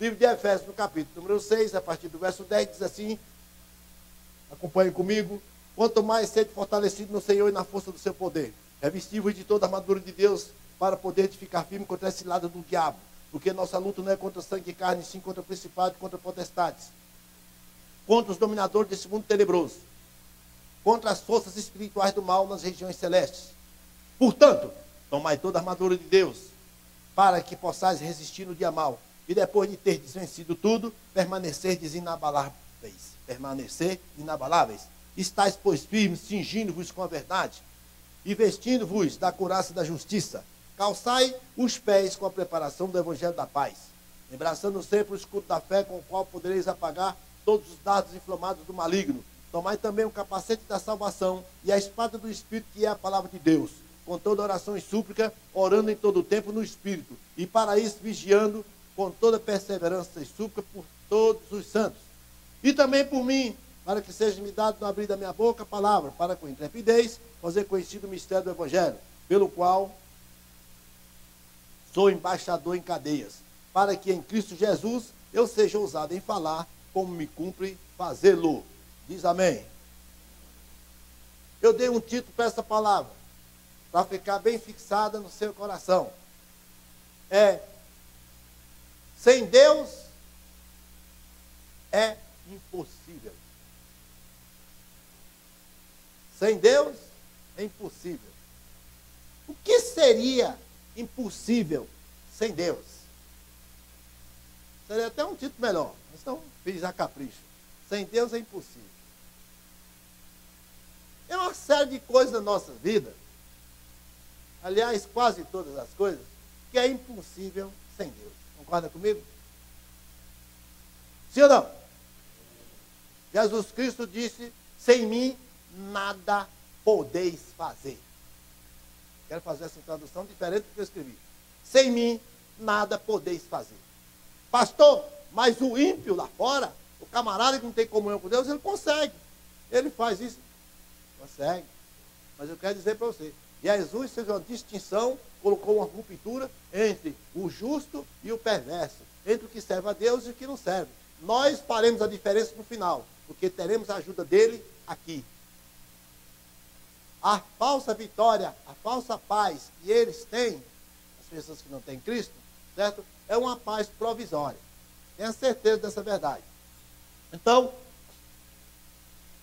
Livro de Efésios, no capítulo número 6, a partir do verso 10, diz assim, acompanhem comigo, quanto mais sede fortalecido no Senhor e na força do seu poder, revesti-vos de toda a armadura de Deus, para poder ficar firme contra esse lado do diabo, porque nossa luta não é contra sangue e carne, sim contra principados, contra potestades, contra os dominadores desse mundo tenebroso, contra as forças espirituais do mal nas regiões celestes. Portanto, tomai toda a armadura de Deus, para que possais resistir no dia mau, e depois de ter desvencido tudo, permanecerdes inabaláveis. Permanecer inabaláveis. Estais, pois, firmes, cingindo-vos com a verdade, e vestindo-vos da couraça da justiça. Calçai os pés com a preparação do evangelho da paz, embraçando sempre o escudo da fé, com o qual podereis apagar todos os dardos inflamados do maligno. Tomai também o capacete da salvação e a espada do Espírito, que é a palavra de Deus, com toda oração e súplica, orando em todo o tempo no Espírito, e para isso vigiando com toda perseverança e súplica por todos os santos. E também por mim, para que seja me dado no abrir da minha boca a palavra, para com intrepidez fazer conhecido o mistério do Evangelho, pelo qual sou embaixador em cadeias, para que em Cristo Jesus eu seja ousado em falar, como me cumpre fazê-lo. Diz amém. Eu dei um título para essa palavra, para ficar bem fixada no seu coração. Sem Deus é impossível. Sem Deus é impossível. O que seria impossível sem Deus? Seria até um título melhor, mas então fiz a capricho. Sem Deus é impossível. É uma série de coisas na nossa vida, aliás, quase todas as coisas, que é impossível sem Deus. Concorda comigo? Sim ou não? Jesus Cristo disse, sem mim nada podeis fazer. Quero fazer essa tradução diferente do que eu escrevi. Sem mim nada podeis fazer. Pastor, mas o ímpio lá fora, o camarada que não tem comunhão com Deus, ele consegue. Ele faz isso. Consegue. Mas eu quero dizer para você, Jesus fez uma distinção, colocou uma ruptura entre o justo e o perverso, entre o que serve a Deus e o que não serve. Nós faremos a diferença no final, porque teremos a ajuda dele aqui. A falsa vitória, a falsa paz que eles têm, as pessoas que não têm Cristo, certo? É uma paz provisória. Tenha certeza dessa verdade. Então,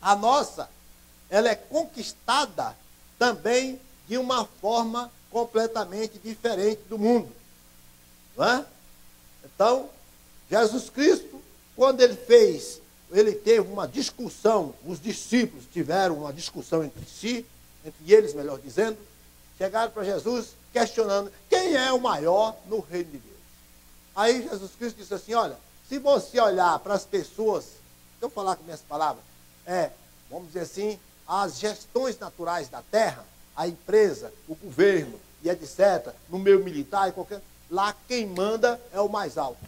a nossa, ela é conquistada também de uma forma completamente diferente do mundo. Não é? Então, Jesus Cristo, quando ele teve uma discussão, os discípulos tiveram uma discussão entre si, entre eles, melhor dizendo, chegaram para Jesus questionando quem é o maior no reino de Deus. Aí Jesus Cristo disse assim, olha, se você olhar para as pessoas, deixa eu falar com minhas palavras, vamos dizer assim, as gestões naturais da terra, a empresa, o governo e etc., no meio militar e qualquer, lá quem manda é o mais alto.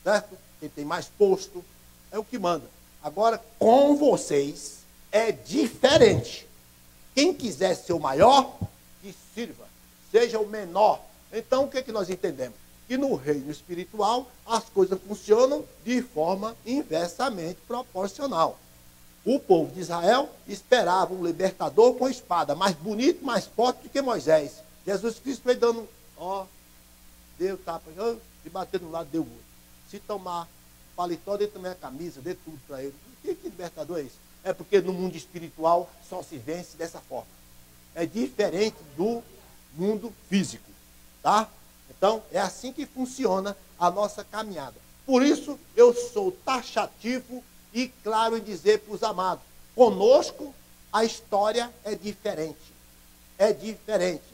Certo? Quem tem mais posto é o que manda. Agora, com vocês é diferente. Quem quiser ser o maior, que sirva. Seja o menor. Então, o que é que nós entendemos? Que no reino espiritual, as coisas funcionam de forma inversamente proporcional. O povo de Israel esperava um libertador com espada, mais bonito, mais forte do que Moisés. Jesus Cristo veio dando, deu tapa, e batendo no lado, deu outro. Se tomar paletó, dê também a camisa, dê tudo para ele. Que libertador é isso? É porque no mundo espiritual só se vence dessa forma. É diferente do mundo físico, tá? Então, é assim que funciona a nossa caminhada. Por isso, eu sou taxativo e claro em dizer para os amados, conosco a história é diferente. É diferente.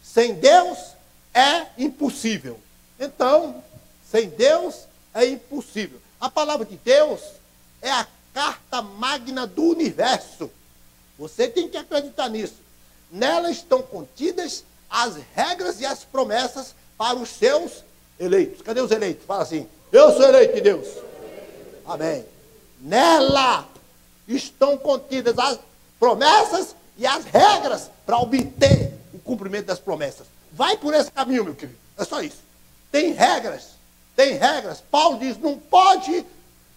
Sem Deus é impossível. Então, sem Deus é impossível. A palavra de Deus é a carta magna do universo. Você tem que acreditar nisso. Nela estão contidas as regras e as promessas para os seus eleitos. Cadê os eleitos? Fala assim, eu sou eleito de Deus. Amém. Nela estão contidas as promessas e as regras para obter o cumprimento das promessas. Vai por esse caminho, meu querido. É só isso. Tem regras tem regras. Paulo diz, não pode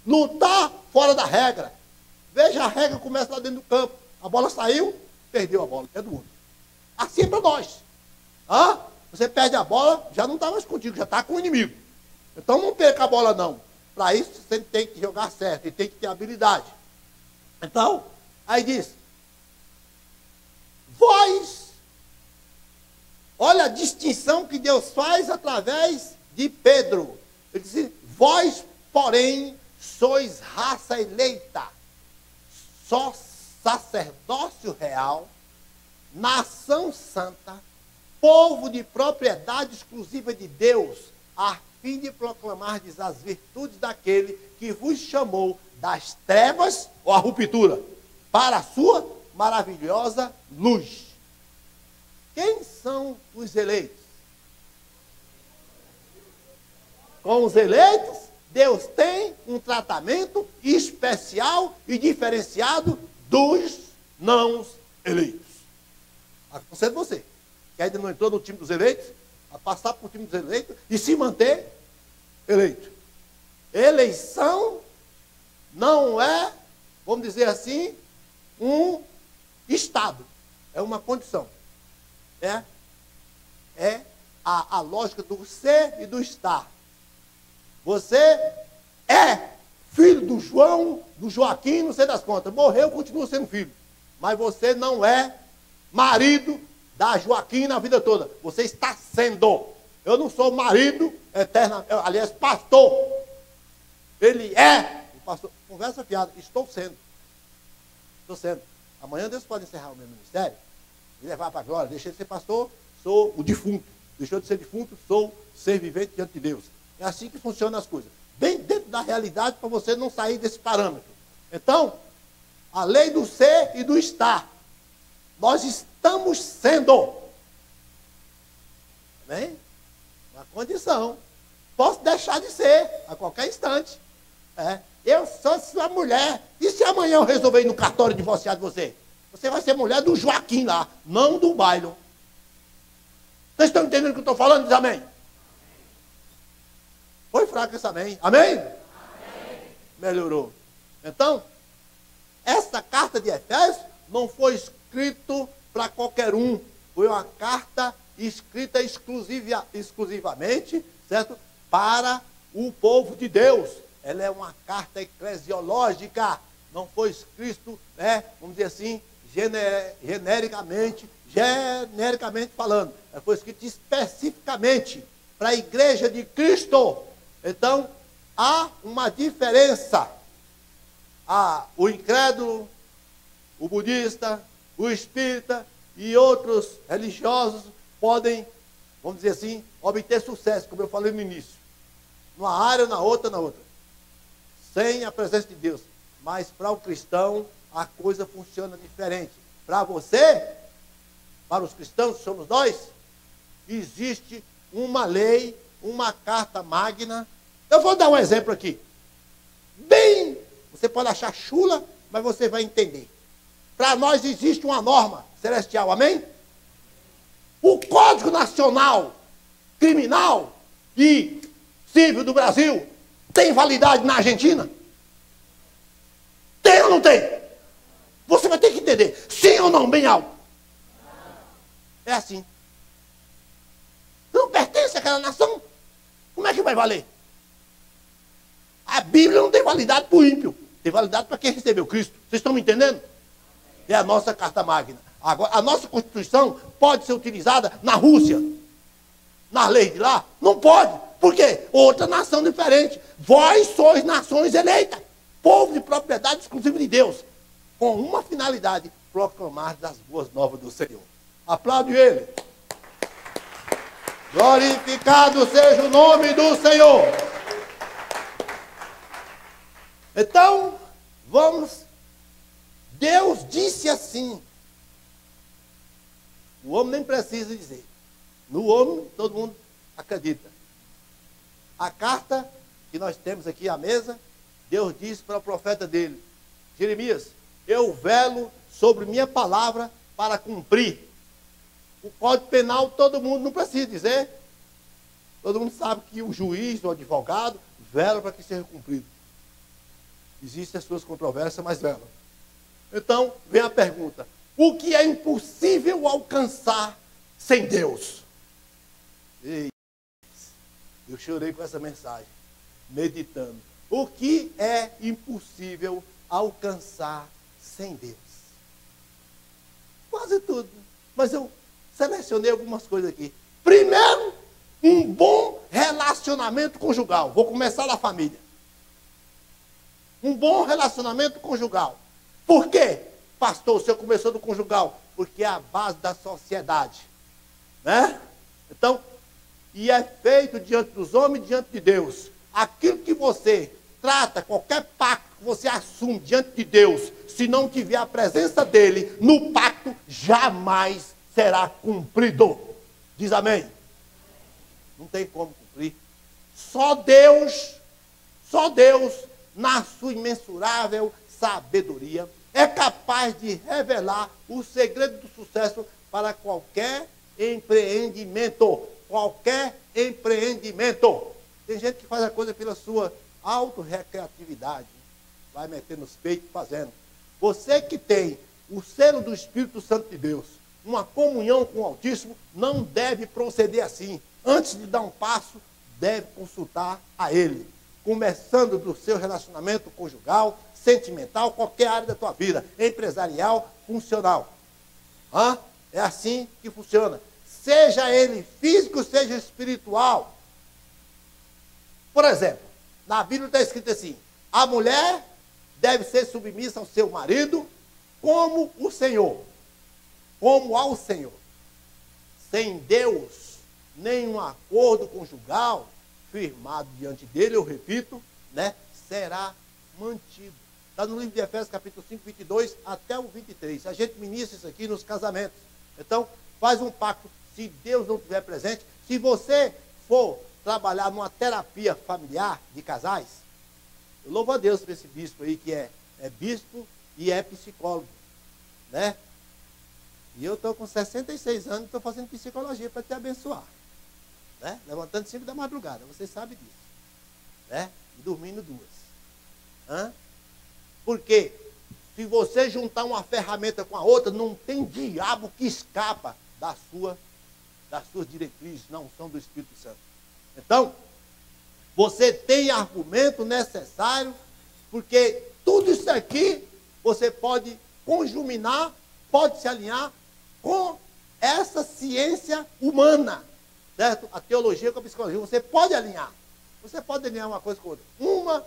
lutar fora da regra. Veja, a regra começa lá dentro do campo. A bola saiu, perdeu a bola, é do outro. Assim é para nós. Você perde a bola, já não está mais contigo, já está com o inimigo. Então não perca a bola não. Para isso você tem que jogar certo e tem que ter habilidade. Então, aí diz, vós, olha a distinção que Deus faz através de Pedro. Ele diz, vós, porém, sois raça eleita, só sacerdócio real, nação santa, povo de propriedade exclusiva de Deus, a fim de proclamardes as virtudes daquele que vos chamou das trevas, ou a ruptura, para a sua maravilhosa luz. Quem são os eleitos? Com os eleitos, Deus tem um tratamento especial e diferenciado dos não eleitos. Aconselho você, que ainda não entrou no time dos eleitos, a passar por time dos eleitos e se manter eleito. Eleição não é, vamos dizer assim, um estado, é uma condição. É a lógica do ser e do estar. Você é filho do João, do Joaquim, não sei das contas. Morreu, continua sendo filho. Mas você não é marido da Joaquim na vida toda. Você está sendo. Eu não sou marido eterno, aliás, pastor. Ele é o pastor. Conversa fiada, estou sendo. Estou sendo. Amanhã Deus pode encerrar o meu ministério e levar para a glória. Deixei de ser pastor, sou o defunto. Deixou de ser defunto, sou ser vivente diante de Deus. É assim que funcionam as coisas. Bem dentro da realidade para você não sair desse parâmetro. Então, a lei do ser e do estar. Nós estamos sendo. Amém? Uma condição. Posso deixar de ser a qualquer instante. Eu sou sua mulher. E se amanhã eu resolver ir no cartório divorciar de você? Você vai ser mulher do Joaquim lá, não do Bailon. Vocês estão entendendo o que eu estou falando? Diz amém. Foi fraco esse amém. Amém? Amém? Melhorou. Então, essa carta de Efésios não foi escrita para qualquer um. Foi uma carta escrita exclusivamente, certo? Para o povo de Deus. Ela é uma carta eclesiológica. Não foi escrito, vamos dizer assim, genericamente falando. Ela foi escrita especificamente para a igreja de Cristo. Então, há uma diferença. O incrédulo, o budista, o espírita e outros religiosos podem, vamos dizer assim, obter sucesso, como eu falei no início. Numa área, na outra, sem a presença de Deus. Mas para o cristão, a coisa funciona diferente. Para você, para os cristãos, que somos nós, existe uma lei, uma carta magna. Eu vou dar um exemplo aqui. Você pode achar chula, mas você vai entender. Para nós existe uma norma celestial, amém? O Código Nacional Criminal e Civil do Brasil tem validade na Argentina? Tem ou não tem? Você vai ter que entender. Sim ou não, bem alto? É assim. Não pertence àquela nação? Como é que vai valer? A Bíblia não tem validade para o ímpio. Tem validade para quem recebeu Cristo. Vocês estão me entendendo? É a nossa carta magna. Agora, a nossa Constituição pode ser utilizada na Rússia. Na lei de lá? Não pode. Por quê? Outra nação diferente. Vós sois nações eleitas. Povo de propriedade exclusiva de Deus. Com uma finalidade. Proclamar das boas novas do Senhor. Aplaude ele. Glorificado seja o nome do Senhor. Então, vamos. Deus disse assim. O homem nem precisa dizer. No homem, todo mundo acredita. A carta que nós temos aqui à mesa, Deus disse para o profeta dele, Jeremias, eu velo sobre minha palavra para cumprir. O Código Penal todo mundo não precisa dizer. Todo mundo sabe que o juiz, o advogado, vela para que seja cumprido. Existem as suas controvérsias, mas vela. Então, vem a pergunta: o que é impossível alcançar sem Deus? Ei, eu chorei com essa mensagem, meditando. O que é impossível alcançar sem Deus? Quase tudo. Mas eu selecionei algumas coisas aqui. Primeiro, um bom relacionamento conjugal. Vou começar da família. Um bom relacionamento conjugal. Por quê? Pastor, o senhor começou do conjugal. Porque é a base da sociedade. Né? Então, e é feito diante dos homens e diante de Deus. Aquilo que você trata, qualquer pacto que você assume diante de Deus, se não tiver a presença dele no pacto, jamais será cumprido. Diz amém? Não tem como cumprir. Só Deus, na sua imensurável sabedoria, é capaz de revelar o segredo do sucesso para qualquer empreendimento. Qualquer empreendimento. Tem gente que faz a coisa pela sua autorrecreatividade. Vai meter nos peitos fazendo. Você que tem o selo do Espírito Santo de Deus, uma comunhão com o Altíssimo, não deve proceder assim. Antes de dar um passo, deve consultar a Ele. Começando do seu relacionamento conjugal, sentimental, qualquer área da tua vida, empresarial, funcional. É assim que funciona. Seja ele físico, seja espiritual. Por exemplo, na Bíblia está escrito assim: a mulher deve ser submissa ao seu marido como o Senhor. Como ao Senhor. Sem Deus, nenhum acordo conjugal firmado diante dele, eu repito, né, será mantido. Está no livro de Efésios, capítulo 5, 22 até o 23. A gente ministra isso aqui nos casamentos. Então, faz um pacto. Se Deus não estiver presente, se você for trabalhar numa terapia familiar de casais, eu louvo a Deus por esse bispo aí, que é bispo e é psicólogo, né? E eu estou com 66 anos e estou fazendo psicologia para te abençoar, né? Levantando 5 da madrugada, você sabe disso, né? E dormindo 2. Porque se você juntar uma ferramenta com a outra, não tem diabo que escapa das suas diretrizes, na unção do Espírito Santo. Então, você tem argumento necessário, porque tudo isso aqui você pode conjuminar, pode se alinhar com essa ciência humana, certo? A teologia com a psicologia, você pode alinhar. Você pode alinhar uma coisa com a outra. Uma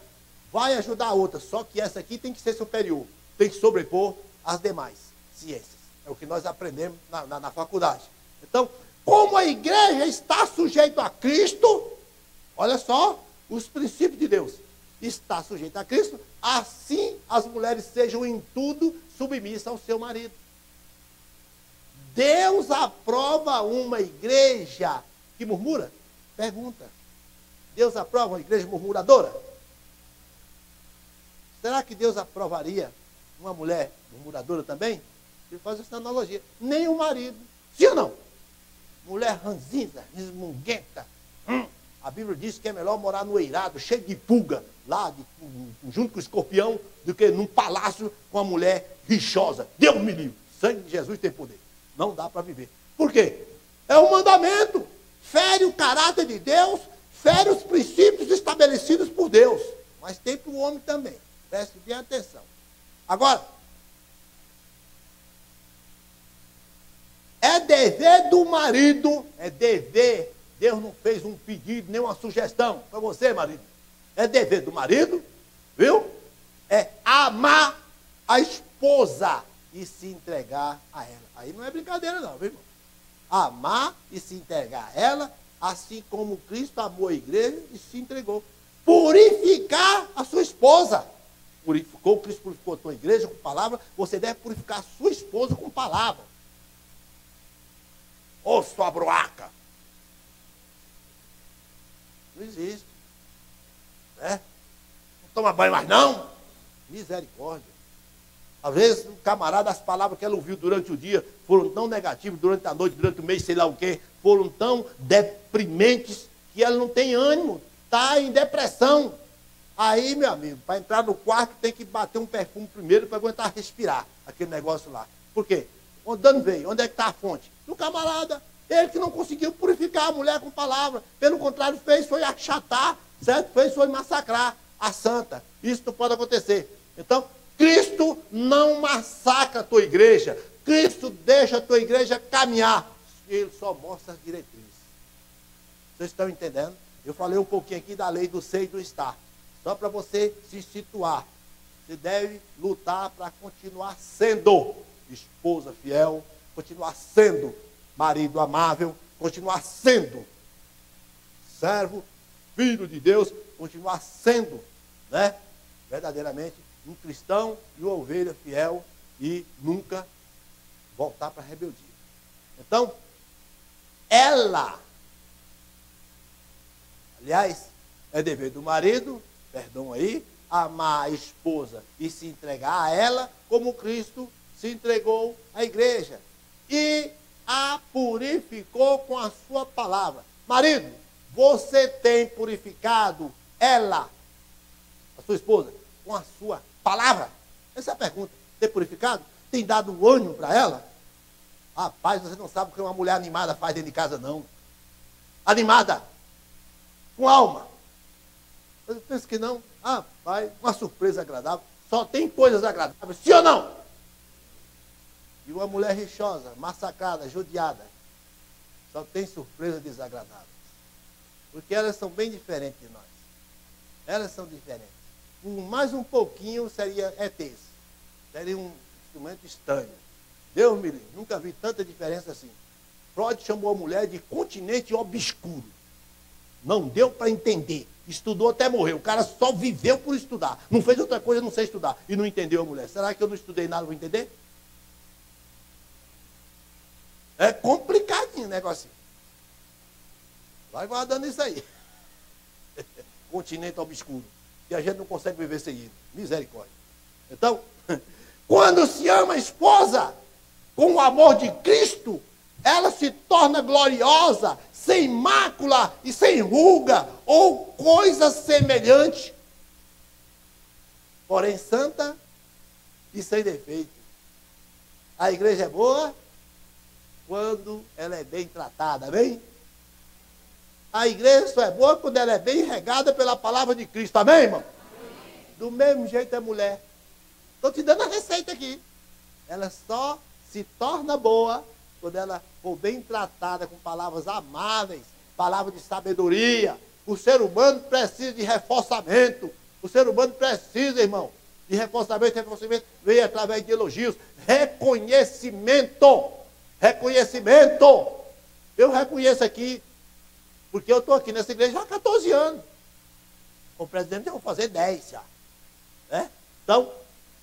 vai ajudar a outra, só que essa aqui tem que ser superior, tem que sobrepor as demais ciências. É o que nós aprendemos na faculdade. Então, como a igreja está sujeita a Cristo, olha só, os princípios de Deus. Está sujeita a Cristo, assim as mulheres sejam em tudo submissas ao seu marido. Deus aprova uma igreja que murmura? Pergunta. Deus aprova uma igreja murmuradora? Será que Deus aprovaria uma mulher murmuradora também? Ele faz essa analogia. Nem o marido. Sim ou não? Mulher ranzinza, resmunguenta. A Bíblia diz que é melhor morar no eirado, cheio de pulga, lá, junto com o escorpião, do que num palácio com uma mulher rixosa. Deus me livre. Sangue de Jesus tem poder. Não dá para viver. Por quê? É um mandamento. Fere o caráter de Deus, fere os princípios estabelecidos por Deus. Mas tem para o homem também. Preste bem atenção. Agora, é dever do marido, é dever. Deus não fez um pedido, nem uma sugestão para você, marido. É dever do marido, viu? É amar a esposa e se entregar a ela. Aí não é brincadeira não, viu, irmão? Amar e se entregar a ela, assim como Cristo amou a igreja e se entregou. Purificar a sua esposa. Purificou, Cristo purificou a tua igreja com palavra, você deve purificar a sua esposa com palavra. Ô, sua broaca. Não existe. Né? Não toma banho mais não? Misericórdia. Às vezes, o camarada, as palavras que ela ouviu durante o dia foram tão negativas, durante a noite, durante o mês, sei lá o quê, foram tão deprimentes, que ela não tem ânimo, está em depressão. Aí, meu amigo, para entrar no quarto tem que bater um perfume primeiro para aguentar respirar aquele negócio lá. Por quê? Onde veio? Onde é que está a fonte? Do camarada. Ele que não conseguiu purificar a mulher com palavra. Pelo contrário, fez foi achatar, certo? Fez foi massacrar a santa. Isso não pode acontecer. Então, Cristo não massacra a tua igreja. Cristo deixa a tua igreja caminhar. Ele só mostra as diretrizes. Vocês estão entendendo? Eu falei um pouquinho aqui da lei do ser e do estar. Só para você se situar. Você deve lutar para continuar sendo esposa fiel, continuar sendo marido amável, continuar sendo servo, filho de Deus, continuar sendo, né, verdadeiramente um cristão e uma ovelha fiel e nunca voltar para a rebeldia. Então, ela, aliás, é dever do marido, perdão aí, amar a esposa e se entregar a ela como Cristo se entregou à igreja e a purificou com a sua palavra. Marido, você tem purificado ela, a sua esposa, com a sua palavra? Essa é a pergunta. Tem purificado? Tem dado ânimo para ela? Rapaz, você não sabe o que uma mulher animada faz dentro de casa, não. Animada. Com alma. Eu penso que não. Rapaz, uma surpresa agradável. Só tem coisas agradáveis. Sim ou não? E uma mulher rixosa, massacrada, judiada. Só tem surpresas desagradáveis. Porque elas são bem diferentes de nós. Elas são diferentes. Mais um pouquinho seria ETs. Seria um instrumento estranho. Deus me livre, nunca vi tanta diferença assim. Freud chamou a mulher de continente obscuro. Não deu para entender. Estudou até morrer. O cara só viveu por estudar. Não fez outra coisa, não sei estudar. E não entendeu a mulher. Será que eu não estudei nada para entender? É complicadinho o negocinho. Vai guardando isso aí. Continente obscuro. Que a gente não consegue viver sem ele. Misericórdia. Então, quando se ama a esposa com o amor de Cristo, ela se torna gloriosa, sem mácula e sem ruga, ou coisa semelhante, porém santa e sem defeito. A igreja é boa quando ela é bem tratada, amém? A igreja só é boa quando ela é bem regada pela palavra de Cristo, amém, irmão? Amém. Do mesmo jeito é mulher. Estou te dando a receita aqui. Ela só se torna boa quando ela for bem tratada com palavras amáveis, palavras de sabedoria. O ser humano precisa de reforçamento. O ser humano precisa, irmão, de reforçamento. Reforçamento vem através de elogios. Reconhecimento. Reconhecimento. Eu reconheço aqui, porque eu estou aqui nessa igreja há 14 anos. O presidente eu vou fazer 10 já. Né? Então,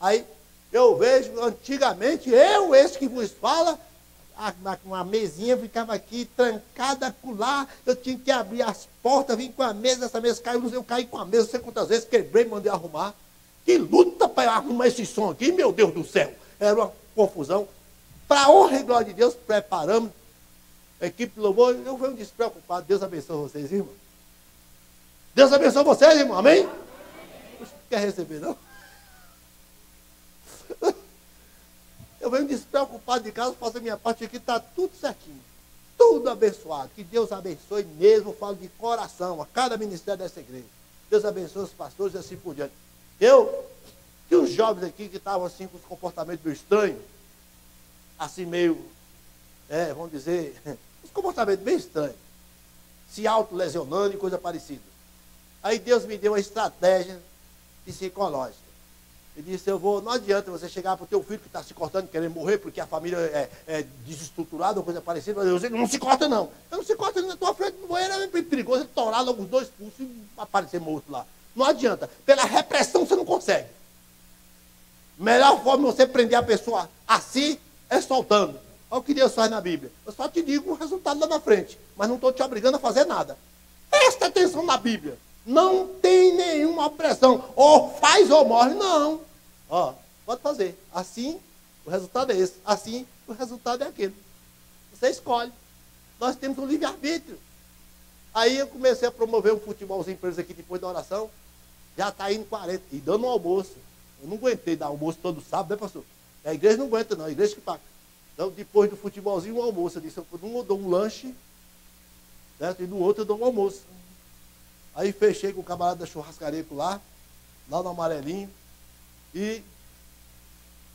aí eu vejo, antigamente, esse que vos fala, uma mesinha ficava aqui trancada acolá, eu tinha que abrir as portas, vim com a mesa, essa mesa caiu, eu caí com a mesa, não sei quantas vezes, quebrei, mandei arrumar. Que luta para arrumar esse som aqui, meu Deus do céu. Era uma confusão. Para a honra e glória de Deus, preparamos a equipe de louvor, eu fui um despreocupado. Deus abençoe vocês, irmão. Deus abençoe vocês, irmão, amém? Não quer receber, não? Eu venho despreocupado de casa, faço a minha parte aqui, está tudo certinho. Tudo abençoado. Que Deus abençoe mesmo, falo de coração, a cada ministério dessa igreja. Deus abençoe os pastores e assim por diante. Tinha uns jovens aqui que estavam assim com os comportamentos meio estranhos, assim meio, vamos dizer, uns comportamentos bem estranhos, se autolesionando e coisa parecida. Aí Deus me deu uma estratégia psicológica. Ele disse, não adianta você chegar para o teu filho que está se cortando, querendo morrer, porque a família é desestruturada ou coisa parecida, mas eu não se corta não. Eu não se corta na tua frente, no banheiro é perigoso, ele torar logo os dois pulsos e aparecer morto lá. Não adianta. Pela repressão você não consegue. Melhor forma de você prender a pessoa assim é soltando. Olha o que Deus faz na Bíblia. Eu só te digo o resultado lá na frente, mas não estou te obrigando a fazer nada. Presta atenção na Bíblia. Não tem nenhuma pressão. Ou faz ou morre. Não. Pode fazer. Assim, o resultado é esse. Assim, o resultado é aquele. Você escolhe. Nós temos um livre-arbítrio. Aí eu comecei a promover um futebolzinho para eles aqui depois da oração. Já está indo 40. E dando um almoço. Eu não aguentei dar almoço todo sábado, né, pastor? A igreja não aguenta, não. A igreja que paga. Então, depois do futebolzinho, um almoço. Eu disse, eu dou um lanche, certo? E no outro eu dou um almoço. Aí fechei com o camarada da churrascaria lá no Amarelinho. E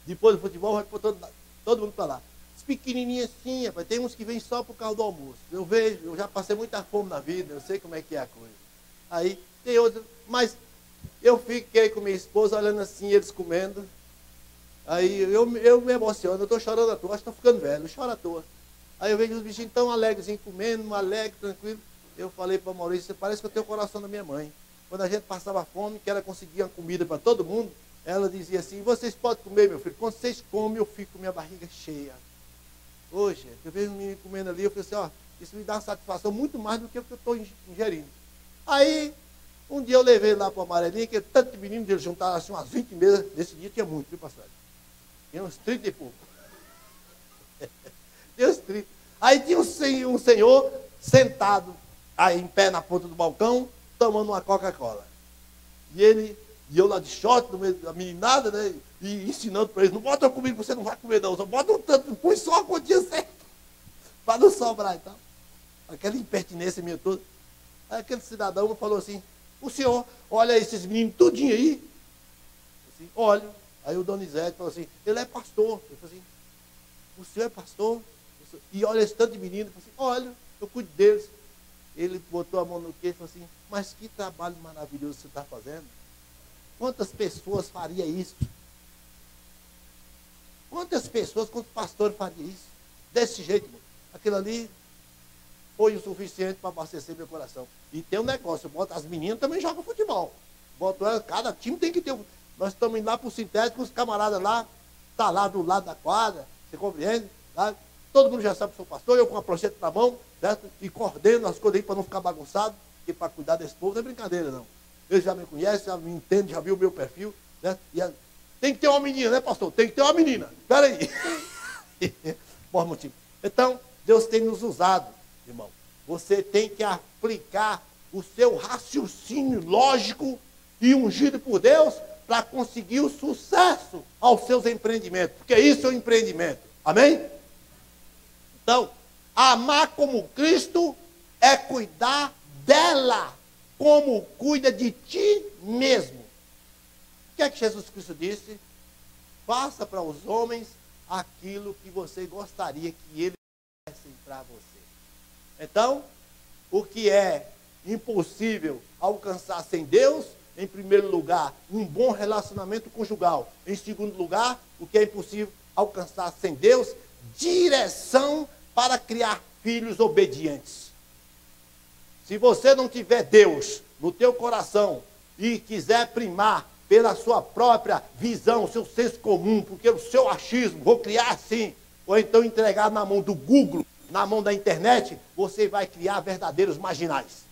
depois do futebol, vai pôr todo mundo para lá. Os pequenininhos assim, rapaz, tem uns que vêm só por causa do almoço. Eu vejo, eu já passei muita fome na vida, eu sei como é que é a coisa. Aí tem outros, mas eu fiquei com minha esposa olhando assim, eles comendo. Aí eu me emociono, eu estou chorando à toa, acho que estou ficando velho, eu choro à toa. Aí eu vejo os bichinhos tão alegres, comendo, alegre, tranquilo. Eu falei para a Maurícia, parece que eu tenho o coração da minha mãe. Quando a gente passava fome, que ela conseguia comida para todo mundo, ela dizia assim, vocês podem comer, meu filho, quando vocês comem, eu fico com minha barriga cheia. Hoje, eu vejo um menino comendo ali, eu falei assim, ó, isso me dá uma satisfação muito mais do que o que eu estou ingerindo. Aí, um dia eu levei lá para o Amarelinho, que tanto de menino, eles juntaram assim umas 20 mesas, nesse dia tinha muito, viu, pastor? Tinha uns 30 e pouco. Tinha uns 30. Aí tinha um senhor sentado, aí em pé na ponta do balcão, tomando uma Coca-Cola. E eu lá de short, no meio da meninada, né? E ensinando para eles, não bota comigo, você não vai comer não, só bota um tanto, põe só a quantia certa, para não sobrar e tal. Aquela impertinência minha toda. Aí aquele cidadão me falou assim, o senhor, olha esses meninos tudinho aí. Assim, olha. Aí o Donizete falou assim, ele é pastor. Eu falei assim, o senhor é pastor? E olha esse tanto de menino. Eu falei assim, olha, eu cuido deles. Ele botou a mão no queixo e falou assim, mas que trabalho maravilhoso você está fazendo. Quantas pessoas faria isso? Quantos pastores fariam isso? Desse jeito, mano. Aquilo ali foi o suficiente para abastecer meu coração. E tem um negócio, eu boto, as meninas também jogam futebol. Boto ela, cada time tem que ter. Nós estamos indo lá para o sintético, os camaradas lá, tá lá do lado da quadra, você compreende? Tá? Todo mundo já sabe que sou pastor, eu com a prancheta na mão, certo? E coordeno as coisas aí para não ficar bagunçado, porque para cuidar desse povo não é brincadeira, não. Eles já me conhecem, já me entendem, já viu o meu perfil, certo? Tem que ter uma menina, né, pastor? Tem que ter uma menina. Espera aí. Por motivo. Então, Deus tem nos usado, irmão. Você tem que aplicar o seu raciocínio lógico e ungido por Deus para conseguir o sucesso aos seus empreendimentos. Porque isso é um empreendimento. Amém? Então, amar como Cristo é cuidar dela como cuida de ti mesmo. O que é que Jesus Cristo disse? Faça para os homens aquilo que você gostaria que eles fizessem para você. Então, o que é impossível alcançar sem Deus, em primeiro lugar, um bom relacionamento conjugal. Em segundo lugar, o que é impossível alcançar sem Deus, direção para criar filhos obedientes. Se você não tiver Deus no teu coração e quiser primar pela sua própria visão, seu senso comum, porque o seu achismo, vou criar assim, ou então entregar na mão do Google, na mão da internet, você vai criar verdadeiros marginais.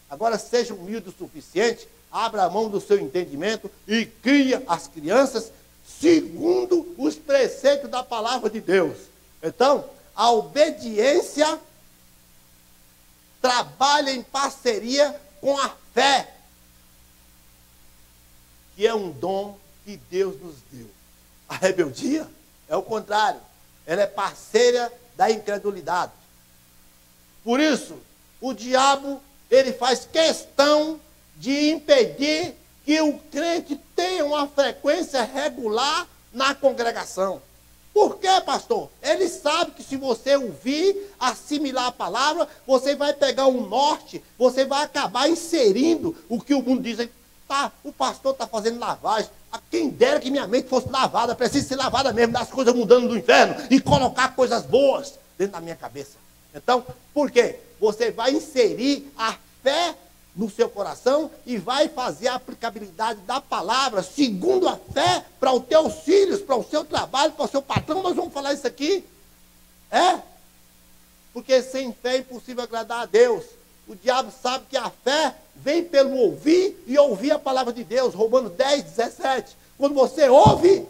Agora seja humilde o suficiente, abra a mão do seu entendimento e cria as crianças segundo os preceitos da palavra de Deus. Então, a obediência trabalha em parceria com a fé, que é um dom que Deus nos deu. A rebeldia é o contrário, ela é parceira da incredulidade. Por isso, o diabo, ele faz questão de impedir que o crente tenha uma frequência regular na congregação. Por quê, pastor? Ele sabe que se você ouvir, assimilar a palavra, você vai pegar um norte, você vai acabar inserindo o que o mundo diz. Tá, o pastor está fazendo lavagem. A quem dera que minha mente fosse lavada, precisa ser lavada mesmo, das coisas mudando do inferno e colocar coisas boas dentro da minha cabeça. Então, por quê? Você vai inserir a fé no seu coração e vai fazer a aplicabilidade da palavra segundo a fé para os teus filhos, para o seu trabalho, para o seu patrão. Nós vamos falar isso aqui. Porque sem fé é impossível agradar a Deus. O diabo sabe que a fé vem pelo ouvir e ouvir a palavra de Deus. Romanos 10, 17. Quando você ouve,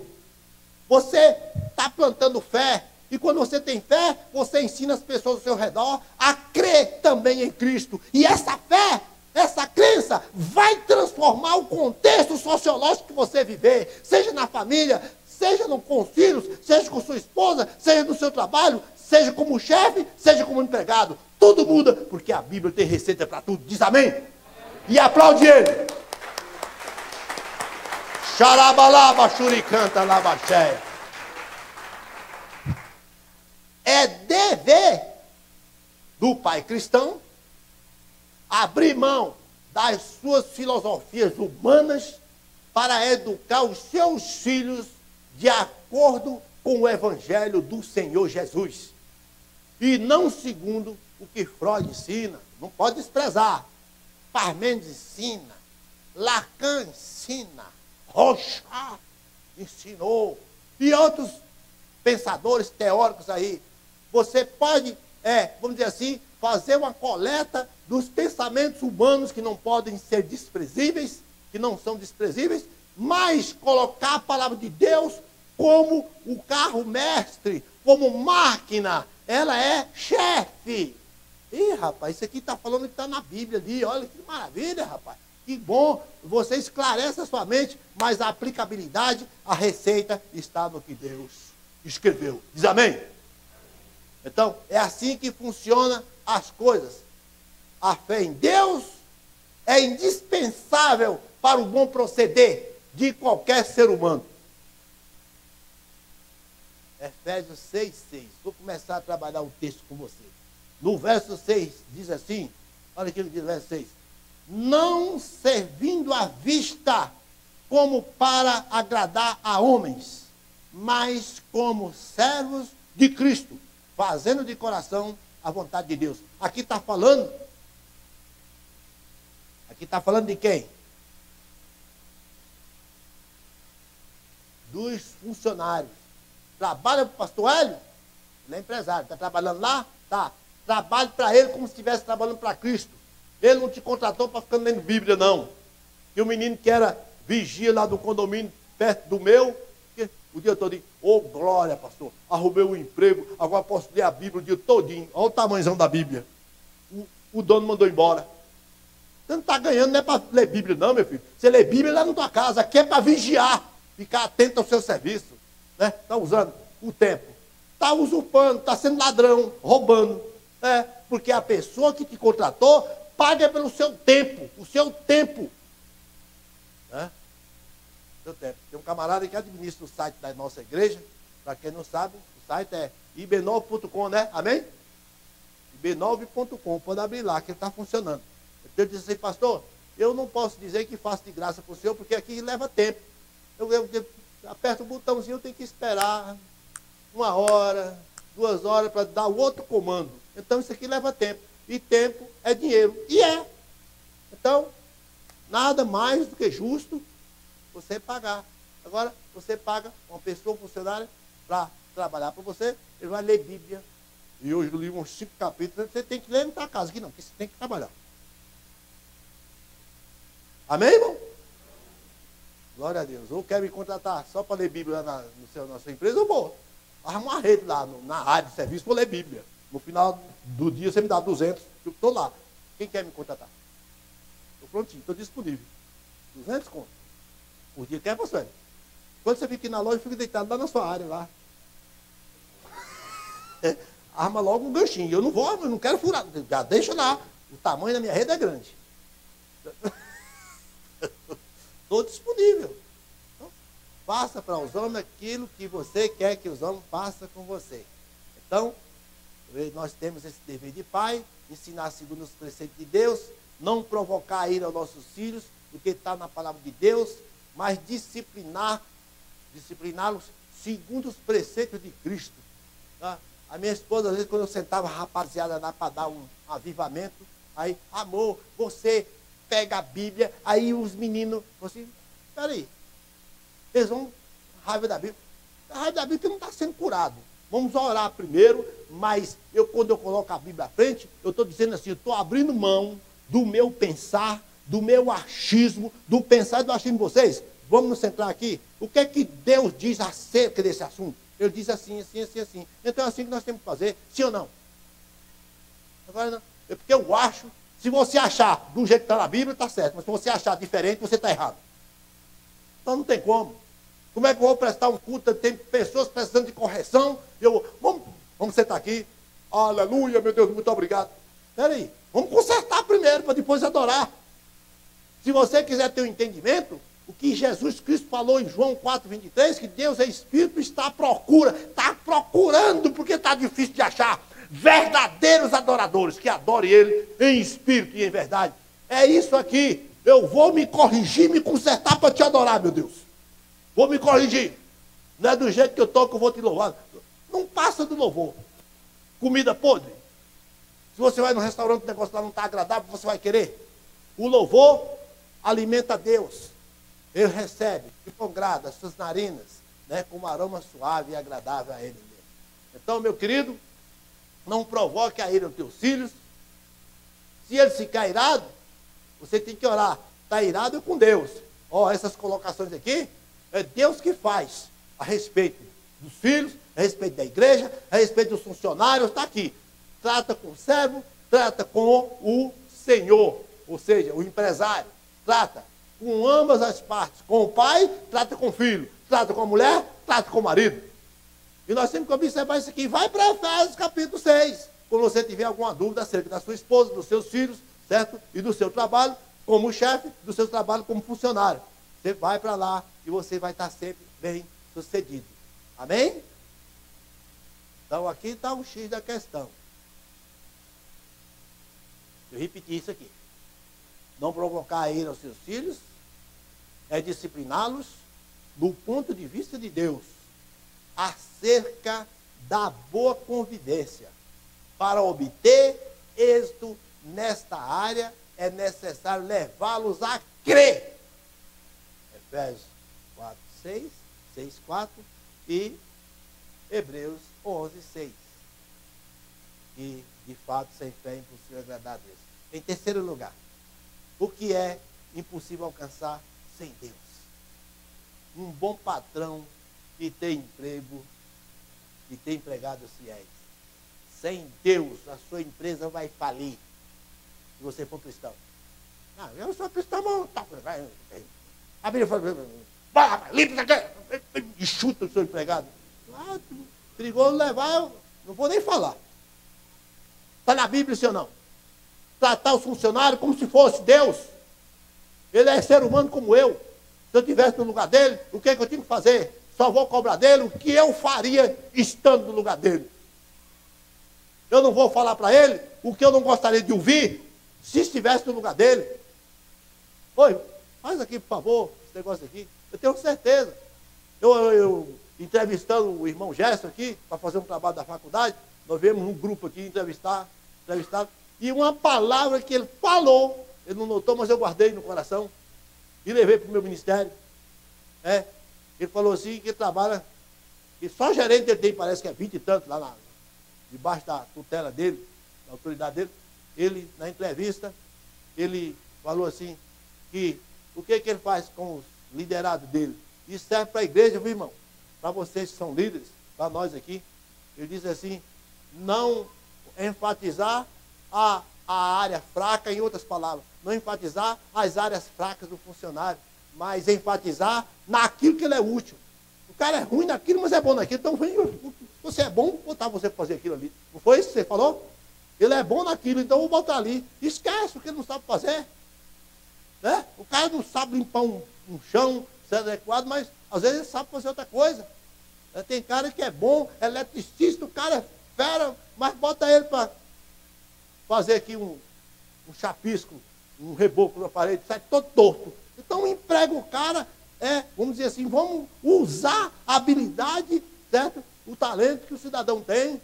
você está plantando fé. E quando você tem fé, você ensina as pessoas ao seu redor a crer também em Cristo. E essa fé, essa crença, vai transformar o contexto sociológico que você viver, seja na família, seja com os filhos, seja com sua esposa, seja no seu trabalho, seja como chefe, seja como empregado. Tudo muda, porque a Bíblia tem receita para tudo. Diz amém? E aplaude ele. Xarabalaba, xuricanta, labaxéia. É dever do pai cristão abrir mão das suas filosofias humanas para educar os seus filhos de acordo com o evangelho do Senhor Jesus. E não segundo o que Freud ensina. Não pode desprezar. Parmênides ensina. Lacan ensina. Rochat ensinou. E outros pensadores teóricos aí. Você pode, vamos dizer assim, fazer uma coleta dos pensamentos humanos que não podem ser desprezíveis, que não são desprezíveis, mas colocar a palavra de Deus como o carro mestre, como máquina. Ela é chefe. Ih, rapaz, isso aqui está falando que está na Bíblia ali. Olha que maravilha, rapaz. Que bom. Você esclarece a sua mente, mas a aplicabilidade, a receita está no que Deus escreveu. Diz amém? Então, é assim que funcionam as coisas. A fé em Deus é indispensável para o bom proceder de qualquer ser humano. Efésios 6:6. Vou começar a trabalhar o texto com você. No verso 6, diz assim, olha aqui o que diz o verso 6. Não servindo à vista como para agradar a homens, mas como servos de Cristo, fazendo de coração a vontade de Deus. Aqui está falando de quem? Dos funcionários. Trabalha para o pastor Hélio? Ele é empresário. Está trabalhando lá? Tá. Trabalhe para ele como se estivesse trabalhando para Cristo. Ele não te contratou para ficar lendo Bíblia, não. E o menino que era vigia lá do condomínio, perto do meu, o dia todo, glória, pastor, arrumei um emprego, agora posso ler a Bíblia o dia todinho. Olha o tamanhozão da Bíblia. O dono mandou embora. Você não está ganhando, não é para ler Bíblia, não, meu filho. Você lê Bíblia lá na tua casa, aqui é para vigiar, ficar atento ao seu serviço. Está usando o tempo. Está usurpando, está sendo ladrão, roubando. Porque a pessoa que te contratou paga pelo seu tempo, o seu tempo. Seu tempo. Tem um camarada que administra o site da nossa igreja. Para quem não sabe, o site é ib9.com, né? Amém? ib9.com, pode abrir lá, que ele está funcionando. Eu disse assim, pastor, eu não posso dizer que faço de graça para o senhor, porque aqui leva tempo. Eu aperto o botãozinho, eu tenho que esperar 1 hora, 2 horas para dar o outro comando. Então isso aqui leva tempo. E tempo é dinheiro. E é. Então, nada mais do que justo você pagar. Agora, você paga uma pessoa funcionária para trabalhar para você, ele vai ler Bíblia. E hoje eu li uns 5 capítulos, você tem que ler na sua casa. Aqui não, porque você tem que trabalhar. Amém, irmão? Glória a Deus. Ou quer me contratar só para ler Bíblia na sua empresa, eu vou. Arruma uma rede lá na área de serviço, vou ler Bíblia. No final do dia você me dá 200, eu estou lá. Quem quer me contratar? Estou prontinho, estou disponível. 200 conto. Por dia quer, pastor? Quando você fica aqui na loja, fica deitado lá na sua área lá. Arma logo um ganchinho. Eu não quero furar. Já deixa lá. O tamanho da minha rede é grande. Estou disponível. Então, faça para os homens aquilo que você quer que os homens façam com você. Então, nós temos esse dever de pai, ensinar segundo os preceitos de Deus, não provocar a ira aos nossos filhos, do que está na palavra de Deus, mas discipliná-los segundo os preceitos de Cristo. Tá? A minha esposa, às vezes, quando eu sentava a rapaziada lá para dar um avivamento, aí, amor, você pega a Bíblia, aí os meninos, assim, peraí, eles vão, raiva da Bíblia. A raiva da Bíblia não está sendo curado. Vamos orar primeiro, mas quando eu coloco a Bíblia à frente, eu estou dizendo assim, eu estou abrindo mão do meu pensar, do meu achismo, do pensar e do achismo de vocês. Vamos nos centrar aqui. O que é que Deus diz acerca desse assunto? Ele diz assim, assim, assim, assim. Então é assim que nós temos que fazer, sim ou não? Agora não. É porque eu acho, se você achar do jeito que está na Bíblia, está certo. Mas se você achar diferente, você está errado. Então não tem como. Como é que eu vou prestar um culto? Tem pessoas precisando de correção. Vamos sentar aqui. Aleluia, meu Deus, muito obrigado. Espera aí, vamos consertar primeiro, para depois adorar. Se você quiser ter um entendimento, o que Jesus Cristo falou em João 4,23, que Deus é Espírito, está à procura. Está procurando, porque está difícil de achar. Verdadeiros adoradores, que adorem Ele em espírito e em verdade. É isso aqui. Eu vou me corrigir, me consertar para te adorar, meu Deus. Vou me corrigir. Não é do jeito que eu estou que eu vou te louvar. Não passa do louvor. Comida podre. Se você vai no restaurante, o negócio lá não está agradável, você vai querer. O louvor alimenta Deus. Ele recebe, e congrada as suas narinas, né, com um aroma suave e agradável a Ele mesmo. Então, meu querido, não provoque a ira dos teus filhos. Se ele ficar irado, você tem que orar. Está irado com Deus. Ó, essas colocações aqui, é Deus que faz a respeito dos filhos, a respeito da igreja, a respeito dos funcionários, está aqui. Trata com o servo, trata com o Senhor, ou seja, o empresário. Trata com ambas as partes. Com o pai, trata com o filho. Trata com a mulher, trata com o marido. E nós temos que observar isso aqui. Vai para Efésios capítulo 6. Quando você tiver alguma dúvida acerca da sua esposa, dos seus filhos, certo? E do seu trabalho como chefe, do seu trabalho como funcionário. Você vai para lá e você vai estar sempre bem sucedido. Amém? Então aqui está o X da questão. Eu repeti isso aqui. Não provocar a ira aos seus filhos é discipliná-los do ponto de vista de Deus, acerca da boa convivência. Para obter êxito nesta área, é necessário levá-los a crer. Efésios 4, 6, 6, 4 e Hebreus 11, 6. E, de fato, sem fé é impossível agradar a Deus. Em terceiro lugar, o que é impossível alcançar sem Deus? Um bom patrão que tem emprego, que tem empregados fiéis. Sem Deus, a sua empresa vai falir. Se você for cristão. Não, eu sou cristão, mas a Bíblia fala, e chuta o seu empregado. Perigoso levar, eu não vou nem falar. Está na Bíblia, sim ou não? Tratar os funcionários como se fosse Deus. Ele é ser humano como eu. Se eu estivesse no lugar dele, o que é que eu tinha que fazer? Só vou cobrar dele o que eu faria estando no lugar dele. Eu não vou falar para ele o que eu não gostaria de ouvir se estivesse no lugar dele. Oi, faz aqui, por favor, esse negócio aqui. Eu tenho certeza. Eu entrevistando o irmão Gerson aqui, para fazer um trabalho da faculdade, nós viemos um grupo aqui entrevistado, e uma palavra que ele falou, ele não notou, mas eu guardei no coração, e levei para o meu ministério. Ele falou assim, que trabalha, que só gerente ele tem, parece que é 20 e tanto, lá debaixo da tutela dele, da autoridade dele. Ele, na entrevista, ele falou assim, que o que ele faz com os liderados dele? Isso serve para a igreja, viu, irmão? Para vocês que são líderes, para nós aqui. Ele diz assim, não enfatizar a área fraca, em outras palavras, não enfatizar as áreas fracas do funcionário, mas enfatizar naquilo que ele é útil. O cara é ruim naquilo, mas é bom naquilo. Então, você é bom, vou botar você para fazer aquilo ali. Não foi isso que você falou? Ele é bom naquilo, então eu vou botar ali. Esquece o que ele não sabe fazer. Né? O cara não sabe limpar um chão, ser adequado, mas às vezes ele sabe fazer outra coisa. Tem cara que é bom, eletricista, o cara é fera, mas bota ele para fazer aqui um chapisco, um reboco na parede, sai todo torto. Então emprega o cara, vamos dizer assim, vamos usar a habilidade, certo? O talento que o cidadão tem.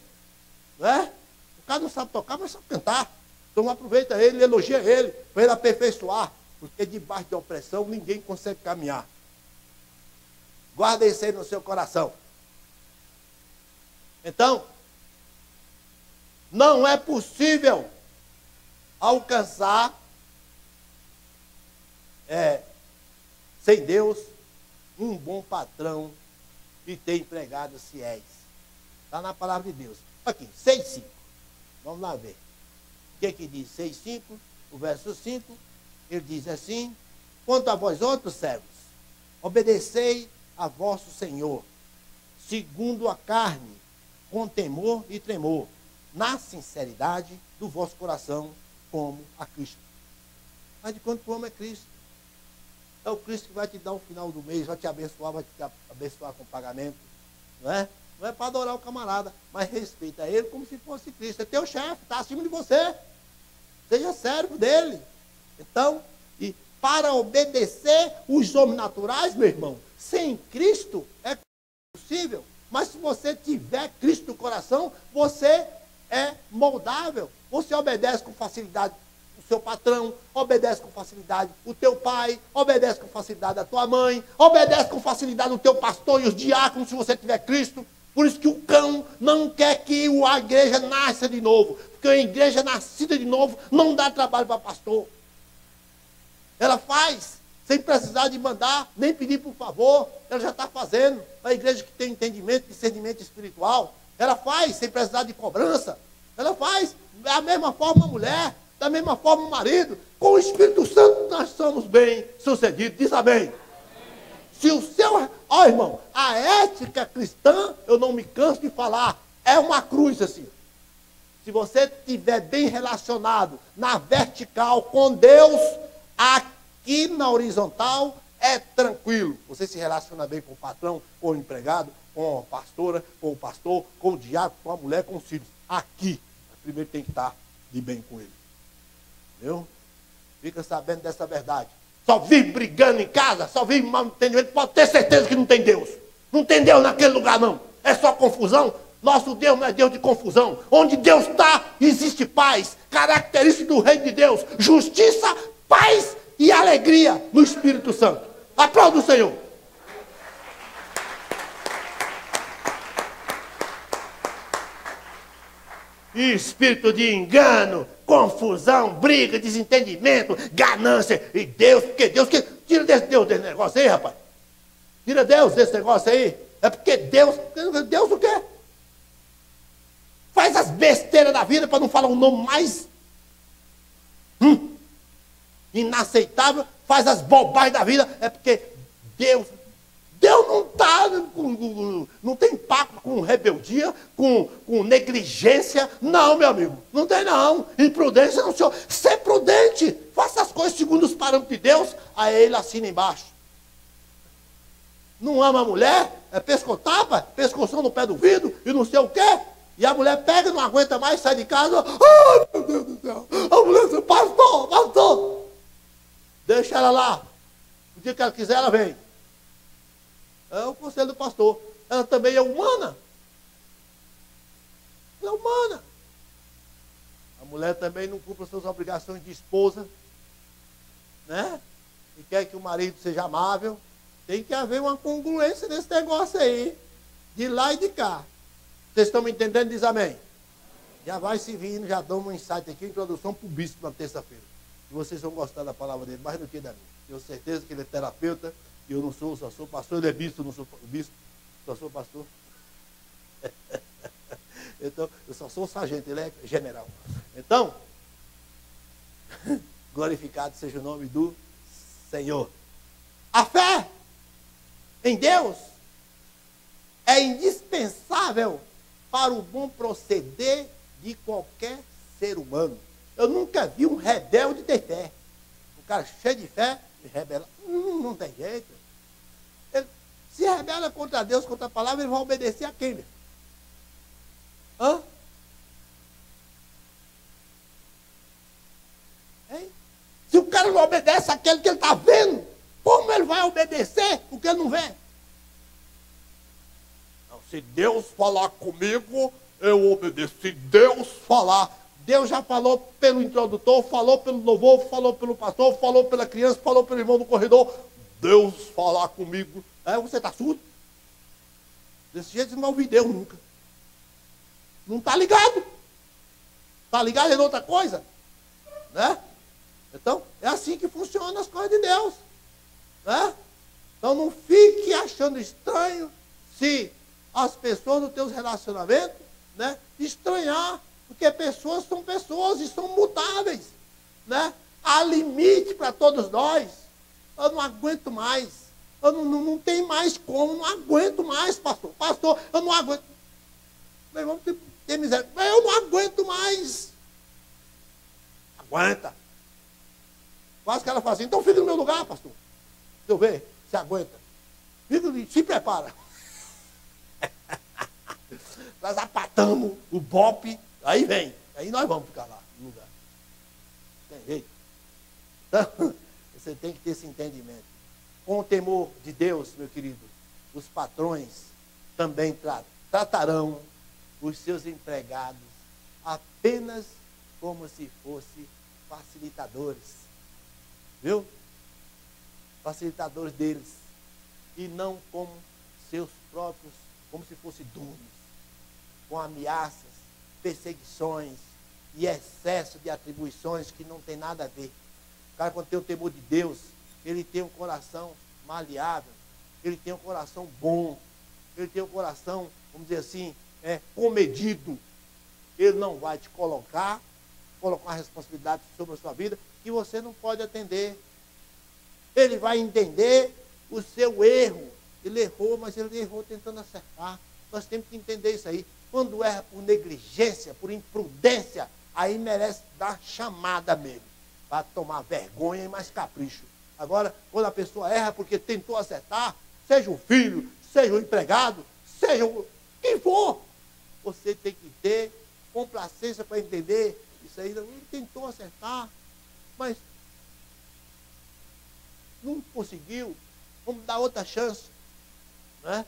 Né? O cara não sabe tocar, mas sabe cantar. Então aproveita ele, elogia ele, para ele aperfeiçoar. Porque debaixo de opressão ninguém consegue caminhar. Guarda isso aí no seu coração. Então, não é possível alcançar sem Deus um bom patrão e ter empregados fiéis. Está na palavra de Deus. Aqui, 6,5. Vamos lá ver. O que diz 6,5? O verso 5, ele diz assim: quanto a vós outros servos, obedecei a vosso Senhor, segundo a carne, com temor e tremor, na sinceridade do vosso coração, como a Cristo. Mas de quanto tu ama é Cristo. É o Cristo que vai te dar o final do mês, vai te abençoar com pagamento. Não é? Não é para adorar o camarada, mas respeita ele como se fosse Cristo. É teu chefe, está acima de você. Seja servo dele. Então, e para obedecer os homens naturais, meu irmão, sem Cristo é possível. Mas se você tiver Cristo no coração, você é moldável. Você obedece com facilidade o seu patrão, obedece com facilidade o teu pai, obedece com facilidade a tua mãe, obedece com facilidade o teu pastor e os diáconos, se você tiver Cristo. Por isso que o cão não quer que a igreja nasça de novo. Porque a igreja nascida de novo não dá trabalho para pastor. Ela faz, sem precisar de mandar, nem pedir por favor. Ela já está fazendo. A igreja que tem entendimento, discernimento espiritual, ela faz, sem precisar de cobrança. Ela faz, da mesma forma a mulher, da mesma forma o marido. Com o Espírito Santo nós somos bem sucedidos. Diz amém. Se o seu... Ó, irmão, a ética cristã, eu não me canso de falar, é uma cruz assim. Se você estiver bem relacionado na vertical com Deus, aqui na horizontal é tranquilo. Você se relaciona bem com o patrão, com o empregado, com a pastora, com o pastor, com o diácono, com a mulher, com os filhos. Aqui, primeiro tem que estar de bem com ele. Entendeu? Fica sabendo dessa verdade. Só vive brigando em casa, só vive mal entendimento, pode ter certeza que não tem Deus. Não tem Deus naquele lugar, não. É só confusão. Nosso Deus não é Deus de confusão. Onde Deus está, existe paz. Característica do reino de Deus: justiça, paz e alegria no Espírito Santo. Aplauda o Senhor. E espírito de engano, confusão, briga, desentendimento, ganância. E Deus, porque Deus... Tira desse negócio aí, rapaz. Tira Deus desse negócio aí. É porque Deus o quê? Faz as besteiras da vida, para não falar um nome mais inaceitável. Faz as bobagens da vida. É porque Deus não está, não tem pacto com rebeldia, com negligência. Não, meu amigo, não tem não. Imprudência não, senhor. Ser prudente, faça as coisas segundo os parâmetros de Deus, aí ele assina embaixo. Não ama a mulher, é pescotapa, pescoção no pé do vidro e não sei o quê. E a mulher pega, não aguenta mais, sai de casa. Oh, meu Deus do céu, a mulher diz: pastor, deixa ela lá. O dia que ela quiser, ela vem. É o conselho do pastor. Ela também é humana. Ela é humana. A mulher também não cumpre as suas obrigações de esposa, né? E quer que o marido seja amável. Tem que haver uma congruência nesse negócio aí. De lá e de cá. Vocês estão me entendendo? Diz amém. Já vai se vindo, já damos um insight aqui, introdução para o bispo na terça-feira. E vocês vão gostar da palavra dele mais do que da minha. Tenho certeza que ele é terapeuta. Eu não sou, só sou pastor. Ele é bispo, não sou bispo. Só sou pastor. Então, eu só sou sargento, ele é general. Então, glorificado seja o nome do Senhor. A fé em Deus é indispensável para o bom proceder de qualquer ser humano. Eu nunca vi um rebelde ter fé. O cara cheio de fé, rebela. Não tem jeito. Ele se rebela contra Deus, contra a palavra, ele vai obedecer a quem? Hã? Hein? Se o cara não obedece àquele que ele está vendo, como ele vai obedecer o que ele não vê? Não, se Deus falar comigo, eu obedeço. Se Deus falar, Deus já falou pelo introdutor, falou pelo louvor, falou pelo pastor, falou pela criança, falou pelo irmão do corredor. Deus falar comigo. Você está surdo? Desse jeito você não vai ouvir Deus nunca. Não está ligado. Está ligado em outra coisa? Né? Então, é assim que funcionam as coisas de Deus. Né? Então, não fique achando estranho se as pessoas dos teus relacionamentos, né, estranhar, porque pessoas são pessoas e são mutáveis, né? Há limite para todos nós. Eu não aguento mais. Eu não tenho mais como, não aguento mais, pastor. Pastor, eu não aguento. Meu irmão, tem miséria. Eu não aguento mais. Aguenta. Quase que ela fala assim, então fica no meu lugar, pastor. Deixa eu ver se aguenta. Fica, se prepara. Nós apatamos o bope, aí vem. Aí nós vamos ficar lá no lugar. Tem jeito. Então, você tem que ter esse entendimento. Com o temor de Deus, meu querido, os patrões também tratarão os seus empregados apenas como se fossem facilitadores. Viu? Facilitadores deles. E não como seus próprios, como se fossem donos. Com ameaças, perseguições e excesso de atribuições que não tem nada a ver. O cara, quando tem o temor de Deus, ele tem um coração maleável, ele tem um coração bom, ele tem um coração, vamos dizer assim, comedido. Ele não vai te colocar uma responsabilidade sobre a sua vida que você não pode atender. Ele vai entender o seu erro. Ele errou, mas ele errou tentando acertar. Nós temos que entender isso aí. Quando erra por negligência, por imprudência, aí merece dar chamada mesmo, para tomar vergonha e mais capricho. Agora, quando a pessoa erra porque tentou acertar, seja o filho, seja o empregado, seja o quem for, você tem que ter complacência para entender isso aí. Ele tentou acertar, mas não conseguiu, vamos dar outra chance. Né?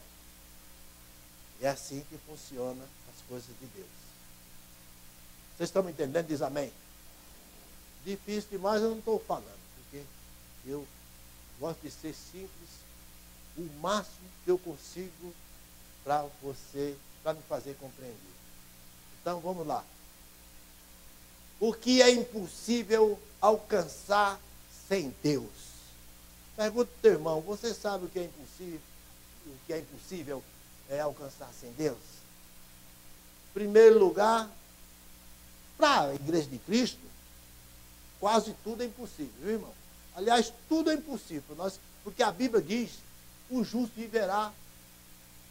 É assim que funciona as coisas de Deus. Vocês estão me entendendo? Diz amém. Difícil demais eu não estou falando, porque eu gosto de ser simples, o máximo que eu consigo para você, para me fazer compreender. Então vamos lá. O que é impossível alcançar sem Deus? Pergunta ao teu irmão, você sabe o que é impossível? O que é impossível alcançar sem Deus? Em primeiro lugar, para a igreja de Cristo, quase tudo é impossível, viu, irmão? Aliás, tudo é impossível, porque a Bíblia diz, o justo viverá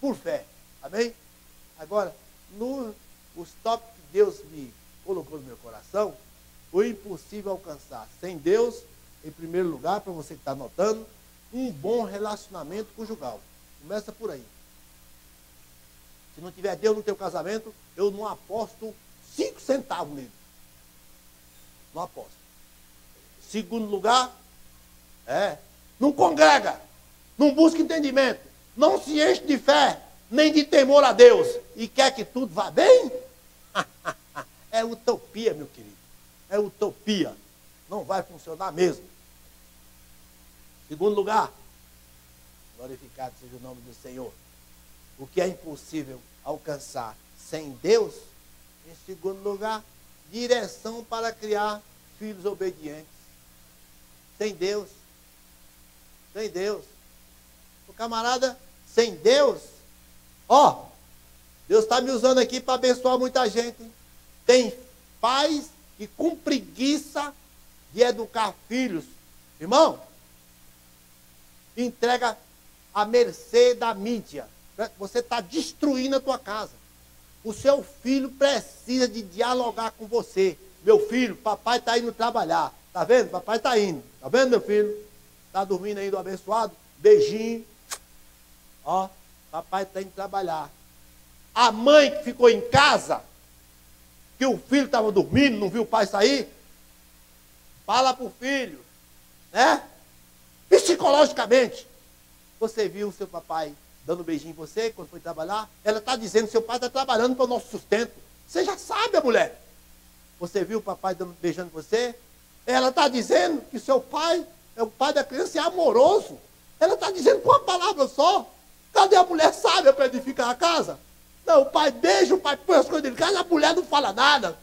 por fé. Amém? Agora, os tópicos que Deus me colocou no meu coração, o impossível alcançar sem Deus, em primeiro lugar, para você que está anotando, um bom relacionamento conjugal. Começa por aí. Se não tiver Deus no teu casamento, eu não aposto 5 centavos nele. Não aposto. Segundo lugar, não congrega, não busca entendimento, não se enche de fé, nem de temor a Deus, e quer que tudo vá bem? É utopia, meu querido. É utopia. Não vai funcionar mesmo. Segundo lugar, glorificado seja o nome do Senhor. O que é impossível alcançar sem Deus? Em segundo lugar, direção para criar filhos obedientes. Sem Deus. Sem Deus. O camarada, sem Deus, Deus está me usando aqui para abençoar muita gente. Tem pais que com preguiça de educar filhos, irmão, entrega à mercê da mídia. Você está destruindo a tua casa. O seu filho precisa de dialogar com você. Meu filho, papai está indo trabalhar. Está vendo? Papai está indo. Está vendo, meu filho? Está dormindo aí do abençoado? Beijinho. Papai está indo trabalhar. A mãe que ficou em casa, que o filho estava dormindo, não viu o pai sair, fala para o filho, né? Psicologicamente. Você viu o seu papai dando beijinho em você quando foi trabalhar? Ela está dizendo que seu pai está trabalhando para o nosso sustento. Você já sabe, a mulher. Você viu o papai beijando você? Ela está dizendo que seu pai é o pai da criança e é amoroso. Ela está dizendo com uma palavra só. Cadê a mulher sábia para edificar a casa? Não, o pai beija, o pai põe as coisas dele em casa, a mulher não fala nada.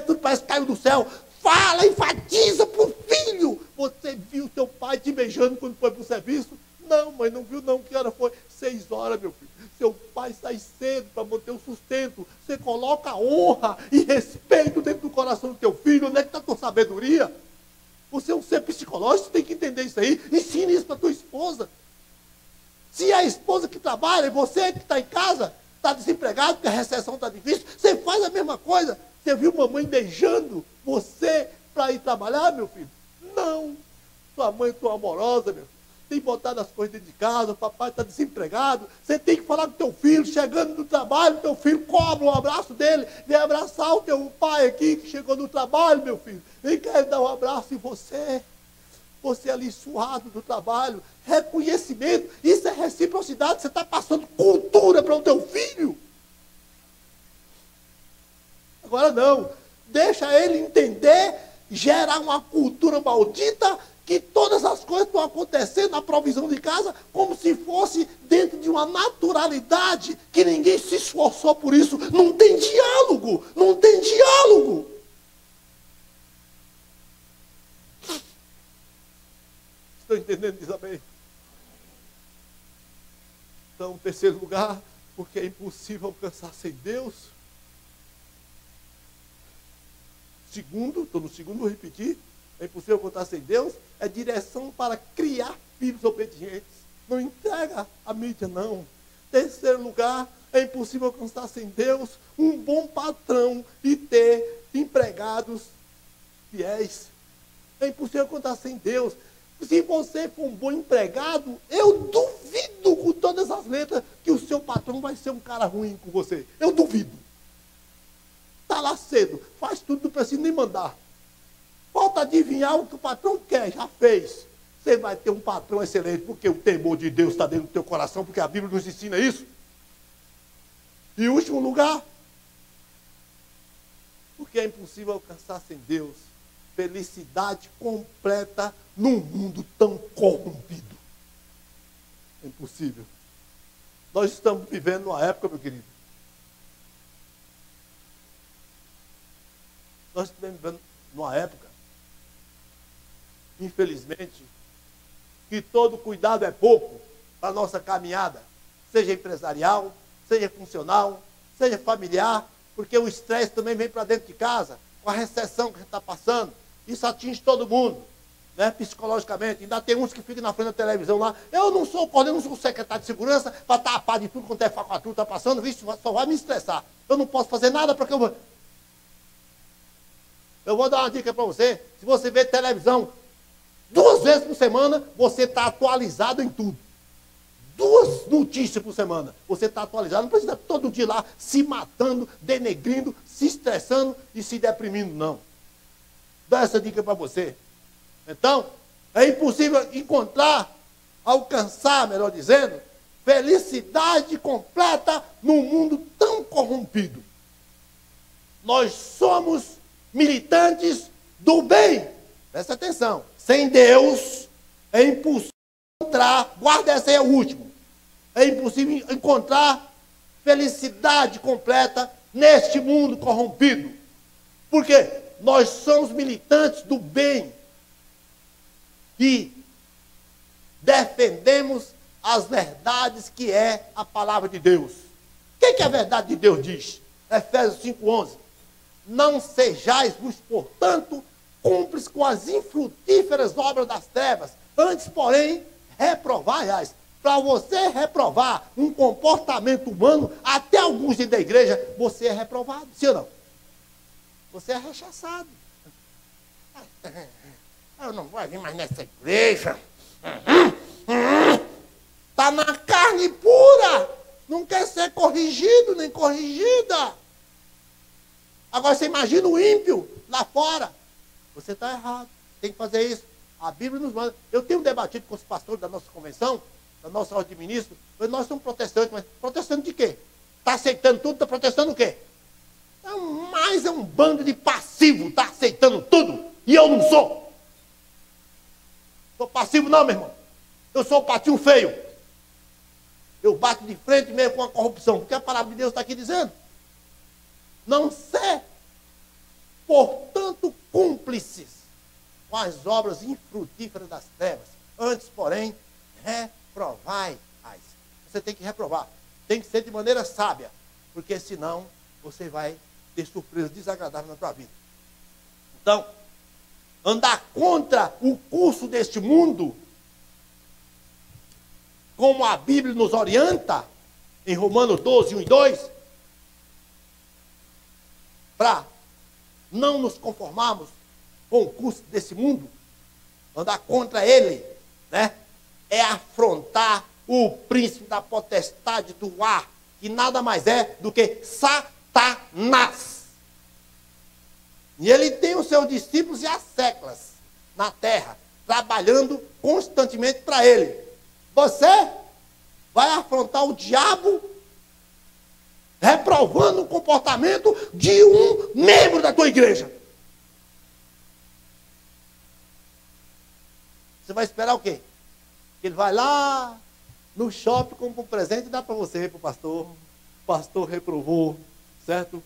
Tudo parece que caiu do céu. Fala, enfatiza para o filho. Você viu seu pai te beijando quando foi para o serviço? Não, mãe, não viu não, que hora foi? 6 horas, meu filho. Seu pai sai cedo para manter o sustento. Você coloca honra e respeito dentro do coração do teu filho. Onde é que está a tua sabedoria? Você é um ser psicológico, você tem que entender isso aí. Ensine isso para tua esposa. Se é a esposa que trabalha e você que está em casa, está desempregado, porque a recessão está difícil, você faz a mesma coisa. Você viu mamãe beijando você para ir trabalhar, meu filho? Não. Sua mãe é tão amorosa, meu filho. Tem botado as coisas dentro de casa, o papai está desempregado. Você tem que falar com o teu filho, chegando do trabalho, teu filho cobra um abraço dele, vem abraçar o teu pai aqui, que chegou do trabalho, meu filho. Vem cá dar um abraço em você. Você ali suado do trabalho, reconhecimento, isso é reciprocidade, você está passando cultura para o teu filho. Agora não, deixa ele entender, gerar uma cultura maldita, que todas as coisas estão acontecendo na provisão de casa, como se fosse dentro de uma naturalidade, que ninguém se esforçou por isso. Não tem diálogo, não tem diálogo. Estão entendendo, Isabel? Então, em terceiro lugar, porque é impossível alcançar sem Deus. Segundo, estou no segundo, vou repetir, é impossível alcançar sem Deus, é direção para criar filhos obedientes. Não entrega a mídia, não. Terceiro lugar, é impossível alcançar sem Deus um bom patrão e ter empregados fiéis. É impossível alcançar sem Deus. Se você for um bom empregado, eu duvido com todas as letras que o seu patrão vai ser um cara ruim com você. Eu duvido. Está lá cedo, faz tudo, não precisa nem mandar. Falta adivinhar o que o patrão quer, já fez. Você vai ter um patrão excelente, porque o temor de Deus está dentro do teu coração, porque a Bíblia nos ensina isso. E em último lugar, porque é impossível alcançar sem Deus felicidade completa num mundo tão corrompido. É impossível. Nós estamos vivendo uma época, meu querido. Nós estamos vivendo numa época, infelizmente, que todo cuidado é pouco para a nossa caminhada, seja empresarial, seja funcional, seja familiar, porque o estresse também vem para dentro de casa, com a recessão que a gente está passando. Isso atinge todo mundo, né, psicologicamente. Ainda tem uns que ficam na frente da televisão lá. Eu não sou coordenador, não sou secretário de segurança, para estar a par de tudo quanto é facatura está passando. Vixe, só vai me estressar. Eu não posso fazer nada porque eu vou dar uma dica para você. Se você vê televisão 2 vezes por semana, você está atualizado em tudo. 2 notícias por semana, você está atualizado. Não precisa todo dia lá se matando, denegrindo, se estressando e se deprimindo, não. Dá essa dica para você. Então, é impossível encontrar, alcançar, melhor dizendo, felicidade completa num mundo tão corrompido. Nós somos militantes do bem. Presta atenção. Sem Deus, é impossível encontrar, guarda essa aí, é o último. É impossível encontrar felicidade completa neste mundo corrompido. Por quê? Nós somos militantes do bem e defendemos as verdades que é a palavra de Deus. O que a verdade de Deus diz? Efésios 5:11. Não sejais-vos, portanto, cúmplices com as infrutíferas obras das trevas, antes, porém, reprovai-as. Para você reprovar um comportamento humano, até alguns dentro da igreja, você é reprovado, sim ou não? Você é rechaçado. Eu não vou vir mais nessa igreja. Está na carne pura. Não quer ser corrigido nem corrigida. Agora você imagina o ímpio lá fora. Você está errado. Tem que fazer isso. A Bíblia nos manda. Eu tenho debatido com os pastores da nossa convenção, da nossa ordem de ministro. Nós somos protestantes, mas protestando de quê? Está aceitando tudo, está protestando o quê? Mas é um bando de passivo, está aceitando tudo, e eu não sou. Sou passivo não, meu irmão. Eu sou o patinho feio. Eu bato de frente mesmo com a corrupção, porque a palavra de Deus está aqui dizendo. Não ser, portanto, cúmplices com as obras infrutíferas das trevas. Antes, porém, reprovai. Você tem que reprovar. Tem que ser de maneira sábia. Porque senão você vai ter surpresas desagradáveis na tua vida. Então, andar contra o curso deste mundo, como a Bíblia nos orienta, em Romanos 12, 1 e 2, para não nos conformarmos com o curso desse mundo, andar contra ele, né? É afrontar o príncipe da potestade do ar, que nada mais é do que Satanás. E ele tem os seus discípulos e as séculas na terra, trabalhando constantemente para ele. Você vai afrontar o diabo reprovando o comportamento de um membro da tua igreja. Você vai esperar o quê? Ele vai lá no shopping compra um presente e dá para você, para o pastor. O pastor reprovou, certo?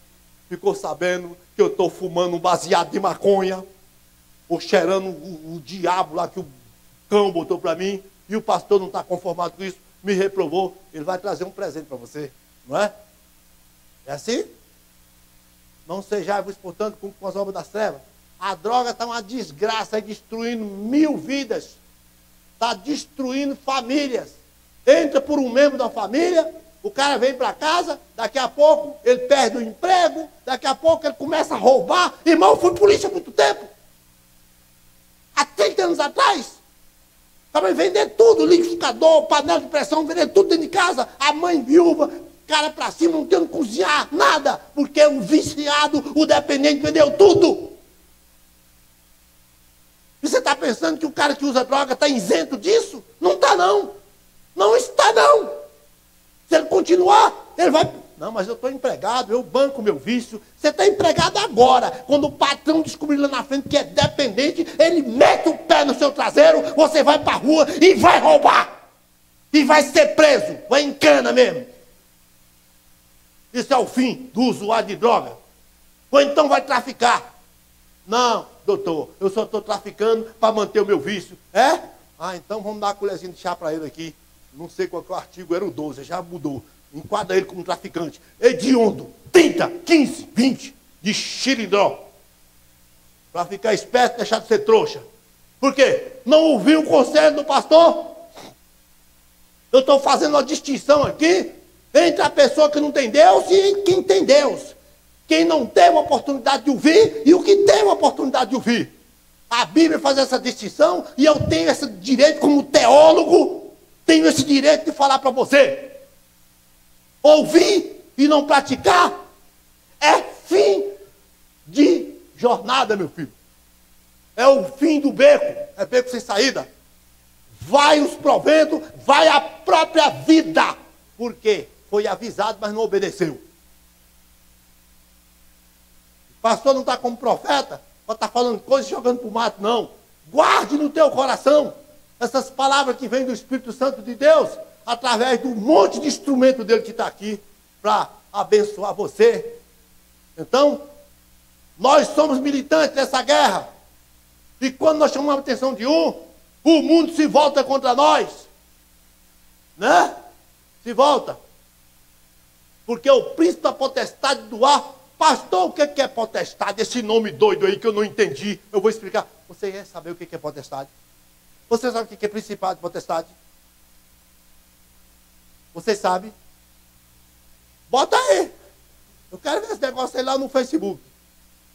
Ficou sabendo que eu estou fumando um baseado de maconha, ou cheirando o diabo lá que o cão botou para mim, e o pastor não está conformado com isso, me reprovou. Ele vai trazer um presente para você, não é? É assim? Não sejais-vos, portanto, com as obras das trevas. A droga está uma desgraça, destruindo 1000 vidas. Está destruindo famílias. Entra por um membro da família, o cara vem para casa, daqui a pouco ele perde o emprego, daqui a pouco ele começa a roubar. Irmão, eu fui polícia há muito tempo. Há 30 anos atrás. Estava vendendo tudo, liquidificador, panela de pressão, vendendo tudo dentro de casa. A mãe viúva, cara para cima, não tendo que cozinhar, nada. Porque o viciado, o dependente, vendeu tudo. E você está pensando que o cara que usa droga está isento disso? Não está, não. Não está, não. Se ele continuar, ele vai... Não, mas eu estou empregado, eu banco meu vício. Você está empregado agora. Quando o patrão descobrir lá na frente que é dependente, ele mete o pé no seu traseiro, você vai para a rua e vai roubar. E vai ser preso. Vai em cana mesmo. Isso é o fim do usuário de droga. Ou então vai traficar. Não, doutor, eu só estou traficando para manter o meu vício. É? Ah, então vamos dar uma colherzinha de chá para ele aqui. Não sei qual que é o artigo, era o 12, já mudou. Enquadra ele como traficante. Hediondo, 30, 15, 20 de xilindró. Para ficar esperto e deixar de ser trouxa. Por quê? Não ouviu o conselho do pastor? Eu estou fazendo uma distinção aqui entre a pessoa que não tem Deus e quem tem Deus. Quem não teve a oportunidade de ouvir e o que teve a oportunidade de ouvir. A Bíblia faz essa distinção e eu tenho esse direito como teólogo, tenho esse direito de falar para você. Ouvir e não praticar é fim de jornada, meu filho. É o fim do beco, é beco sem saída. Vai os proventos, vai a própria vida. Por quê? Foi avisado, mas não obedeceu. O pastor não está como profeta, só está falando coisas e jogando para o mato, não. Guarde no teu coração essas palavras que vêm do Espírito Santo de Deus, através do monte de instrumento dele que está aqui, para abençoar você. Então, nós somos militantes dessa guerra. E quando nós chamamos a atenção de um, o mundo se volta contra nós. Né? Se volta. Porque o príncipe da potestade do ar... Pastor, o que é potestade? Esse nome doido aí que eu não entendi. Eu vou explicar. Você quer saber o que é potestade? Você sabe o que é principado de potestade? Você sabe? Bota aí. Eu quero ver esse negócio aí lá no Facebook.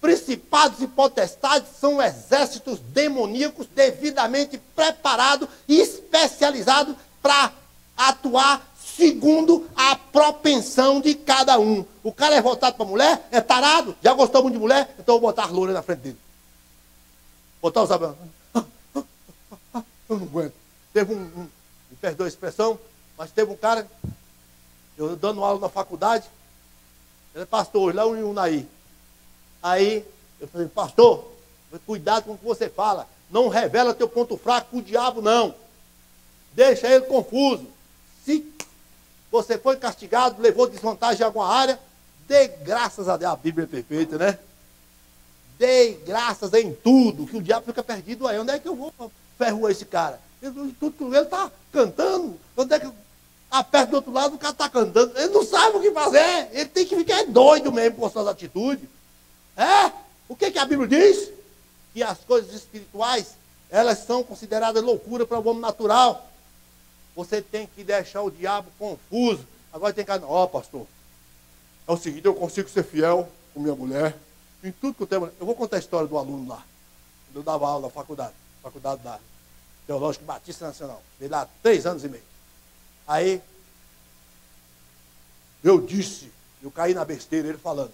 Principados e potestades são exércitos demoníacos devidamente preparados e especializados para atuar segundo a propensão de cada um. O cara é voltado para mulher, é tarado, já gostou muito de mulher, então eu vou botar as louras na frente dele. Botar os abelhos. Eu não aguento. Teve me perdoa a expressão, mas teve um cara, eu dando aula na faculdade, ele é pastor, lá em Unaí. Aí, eu falei, pastor, cuidado com o que você fala. Não revela teu ponto fraco para o diabo, não. Deixa ele confuso. Se você foi castigado, levou desvantagem em alguma área, dê graças a Deus. A Bíblia é perfeita, né? Dê graças em tudo, que o diabo fica perdido aí. Onde é que eu vou ferroar esse cara? Tudo que ele está cantando, outro lado, o cara está cantando. Ele não sabe o que fazer. Ele tem que ficar doido mesmo com suas atitudes. O que a Bíblia diz? Que as coisas espirituais, elas são consideradas loucura para o homem natural. Você tem que deixar o diabo confuso. Agora tem que... pastor, é o seguinte, eu consigo ser fiel com minha mulher, em tudo que eu tenho. Eu vou contar a história do aluno lá. Eu dava aula na faculdade da Teológica Batista Nacional. Dei lá 3 anos e meio. Aí, eu caí na besteira, ele falando.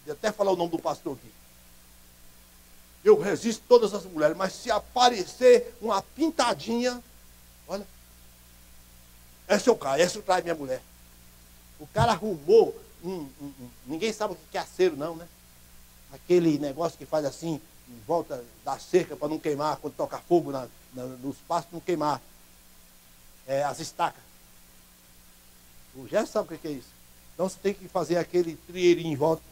Vou até falar o nome do pastor aqui. Eu resisto todas as mulheres, mas se aparecer uma pintadinha, olha, essa eu caio, essa eu traio minha mulher. O cara arrumou ninguém sabe o que é acero não, né? Aquele negócio que faz assim, em volta da cerca para não queimar, quando toca fogo nos pastos, não queimar. As estacas. O Gerson sabe o que é isso. Então você tem que fazer aquele trieirinho em volta.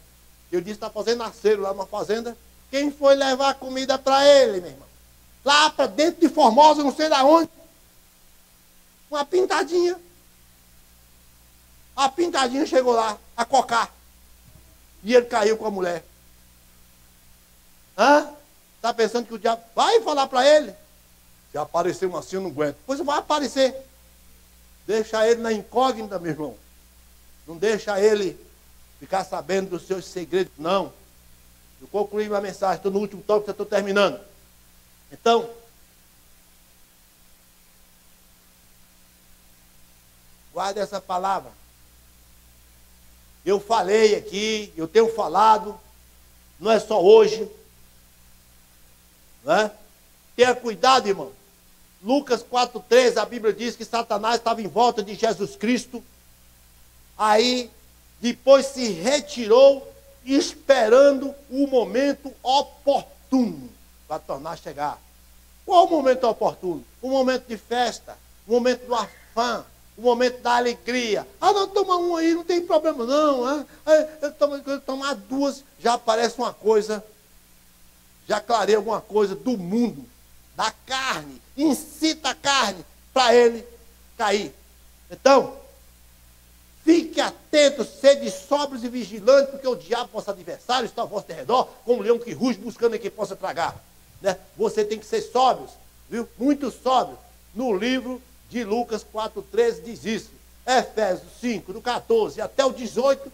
Eu disse, está fazendo acero lá numa fazenda. Quem foi levar comida para ele, meu irmão? Lá para dentro de Formosa, não sei de onde. Uma pintadinha. A pintadinha chegou lá, a cocar. E ele caiu com a mulher. Está pensando que o diabo vai falar para ele? Se aparecer um assim, eu não aguento. Pois vai aparecer. Deixa ele na incógnita, meu irmão. Não deixa ele ficar sabendo dos seus segredos, não. Eu concluí minha mensagem, estou no último tópico, já estou terminando. Então, guarde essa palavra. Eu falei aqui, eu tenho falado, não é só hoje. Não é? Tenha cuidado, irmão. Lucas 4,13, a Bíblia diz que Satanás estava em volta de Jesus Cristo. Aí, depois se retirou, esperando o momento oportuno para tornar a chegar. Qual o momento oportuno? O momento de festa, o momento do afã, o momento da alegria. Não, toma um aí, não tem problema não. Eu tomar 2, já aparece uma coisa, já clarei alguma coisa do mundo, da carne, incita a carne para ele cair. Então, fique atento, sede sóbrios e vigilantes, porque o diabo, vosso adversário, está ao vosso redor, como um leão que ruge, buscando a quem possa tragar. Né? Você tem que ser sóbrios, viu? Muito sóbrios. No livro de Lucas 4,13 diz isso. Efésios 5, do 14 até o 18,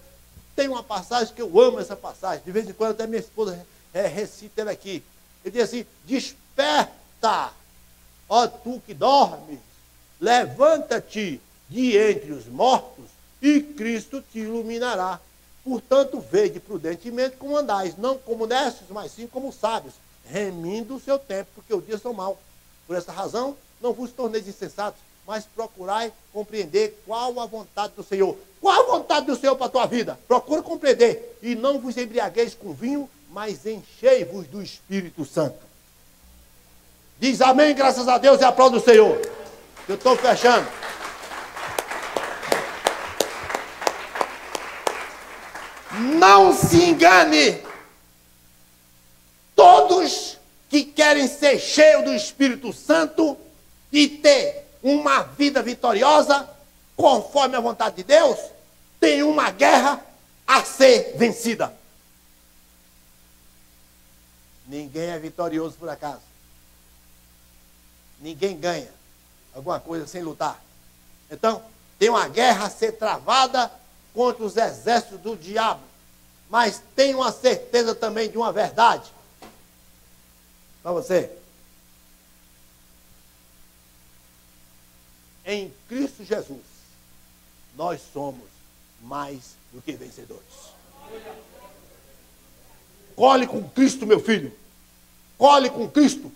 tem uma passagem que eu amo essa passagem. De vez em quando até minha esposa recita ela aqui. Ele diz assim, desperta, ó tu que dormes, levanta-te de entre os mortos, e Cristo te iluminará. Portanto, vede prudentemente como andais, não como necios, mas sim como sábios, remindo o seu tempo, porque os dias são maus. Por essa razão, não vos torneis insensatos, mas procurai compreender qual a vontade do Senhor. Qual a vontade do Senhor para a tua vida? Procura compreender. E não vos embriagueis com vinho, mas enchei-vos do Espírito Santo. Diz amém, graças a Deus, e aplauda o Senhor. Eu estou fechando. Não se engane. Todos que querem ser cheios do Espírito Santo e ter uma vida vitoriosa, conforme a vontade de Deus, tem uma guerra a ser vencida. Ninguém é vitorioso por acaso. Ninguém ganha alguma coisa sem lutar. Então, tem uma guerra a ser travada contra os exércitos do diabo. Mas tenho uma certeza também de uma verdade. Para você. Em Cristo Jesus, nós somos mais do que vencedores. Cole com Cristo, meu filho. Cole com Cristo.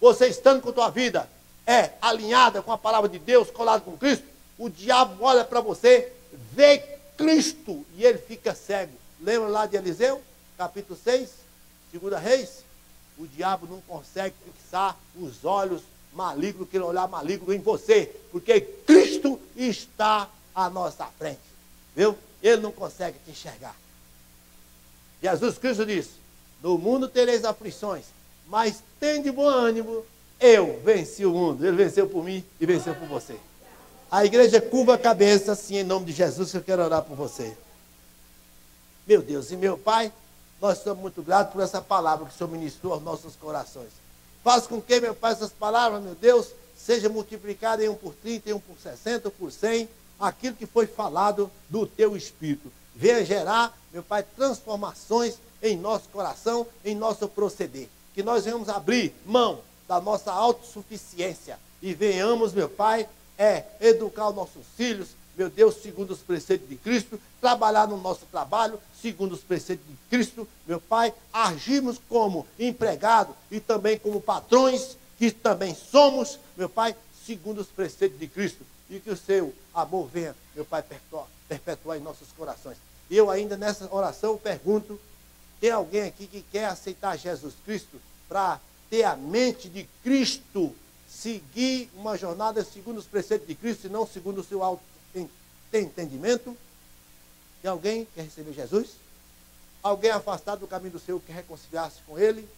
Você estando com a tua vida alinhada com a palavra de Deus, colado com Cristo, o diabo olha para você, vê Cristo e ele fica cego. Lembra lá de Eliseu, capítulo 6, 2 Reis? O diabo não consegue fixar os olhos malignos, aquele olhar maligno em você, porque Cristo está à nossa frente, viu? Ele não consegue te enxergar. Jesus Cristo disse, no mundo tereis aflições, mas tende bom ânimo, eu venci o mundo. Ele venceu por mim e venceu por você. A igreja curva a cabeça, assim, em nome de Jesus, que eu quero orar por você. Meu Deus e meu Pai, nós estamos muito gratos por essa palavra que o Senhor ministrou aos nossos corações. Faz com que, meu Pai, essas palavras, meu Deus, sejam multiplicadas em 1 por 30, em 1 por 60, por 100, aquilo que foi falado do teu Espírito. Venha gerar, meu Pai, transformações em nosso coração, em nosso proceder. Que nós venhamos abrir mão da nossa autossuficiência e venhamos, meu Pai, educar os nossos filhos, meu Deus, segundo os preceitos de Cristo, trabalhar no nosso trabalho, segundo os preceitos de Cristo, meu Pai, agirmos como empregados e também como patrões, que também somos, meu Pai, segundo os preceitos de Cristo, e que o seu amor venha, meu Pai, perpetuar em nossos corações. E eu ainda nessa oração pergunto, tem alguém aqui que quer aceitar Jesus Cristo para ter a mente de Cristo, seguir uma jornada segundo os preceitos de Cristo e não segundo o seu entendimento? Tem alguém que quer receber Jesus? Alguém afastado do caminho do Senhor que reconciliar-se com Ele?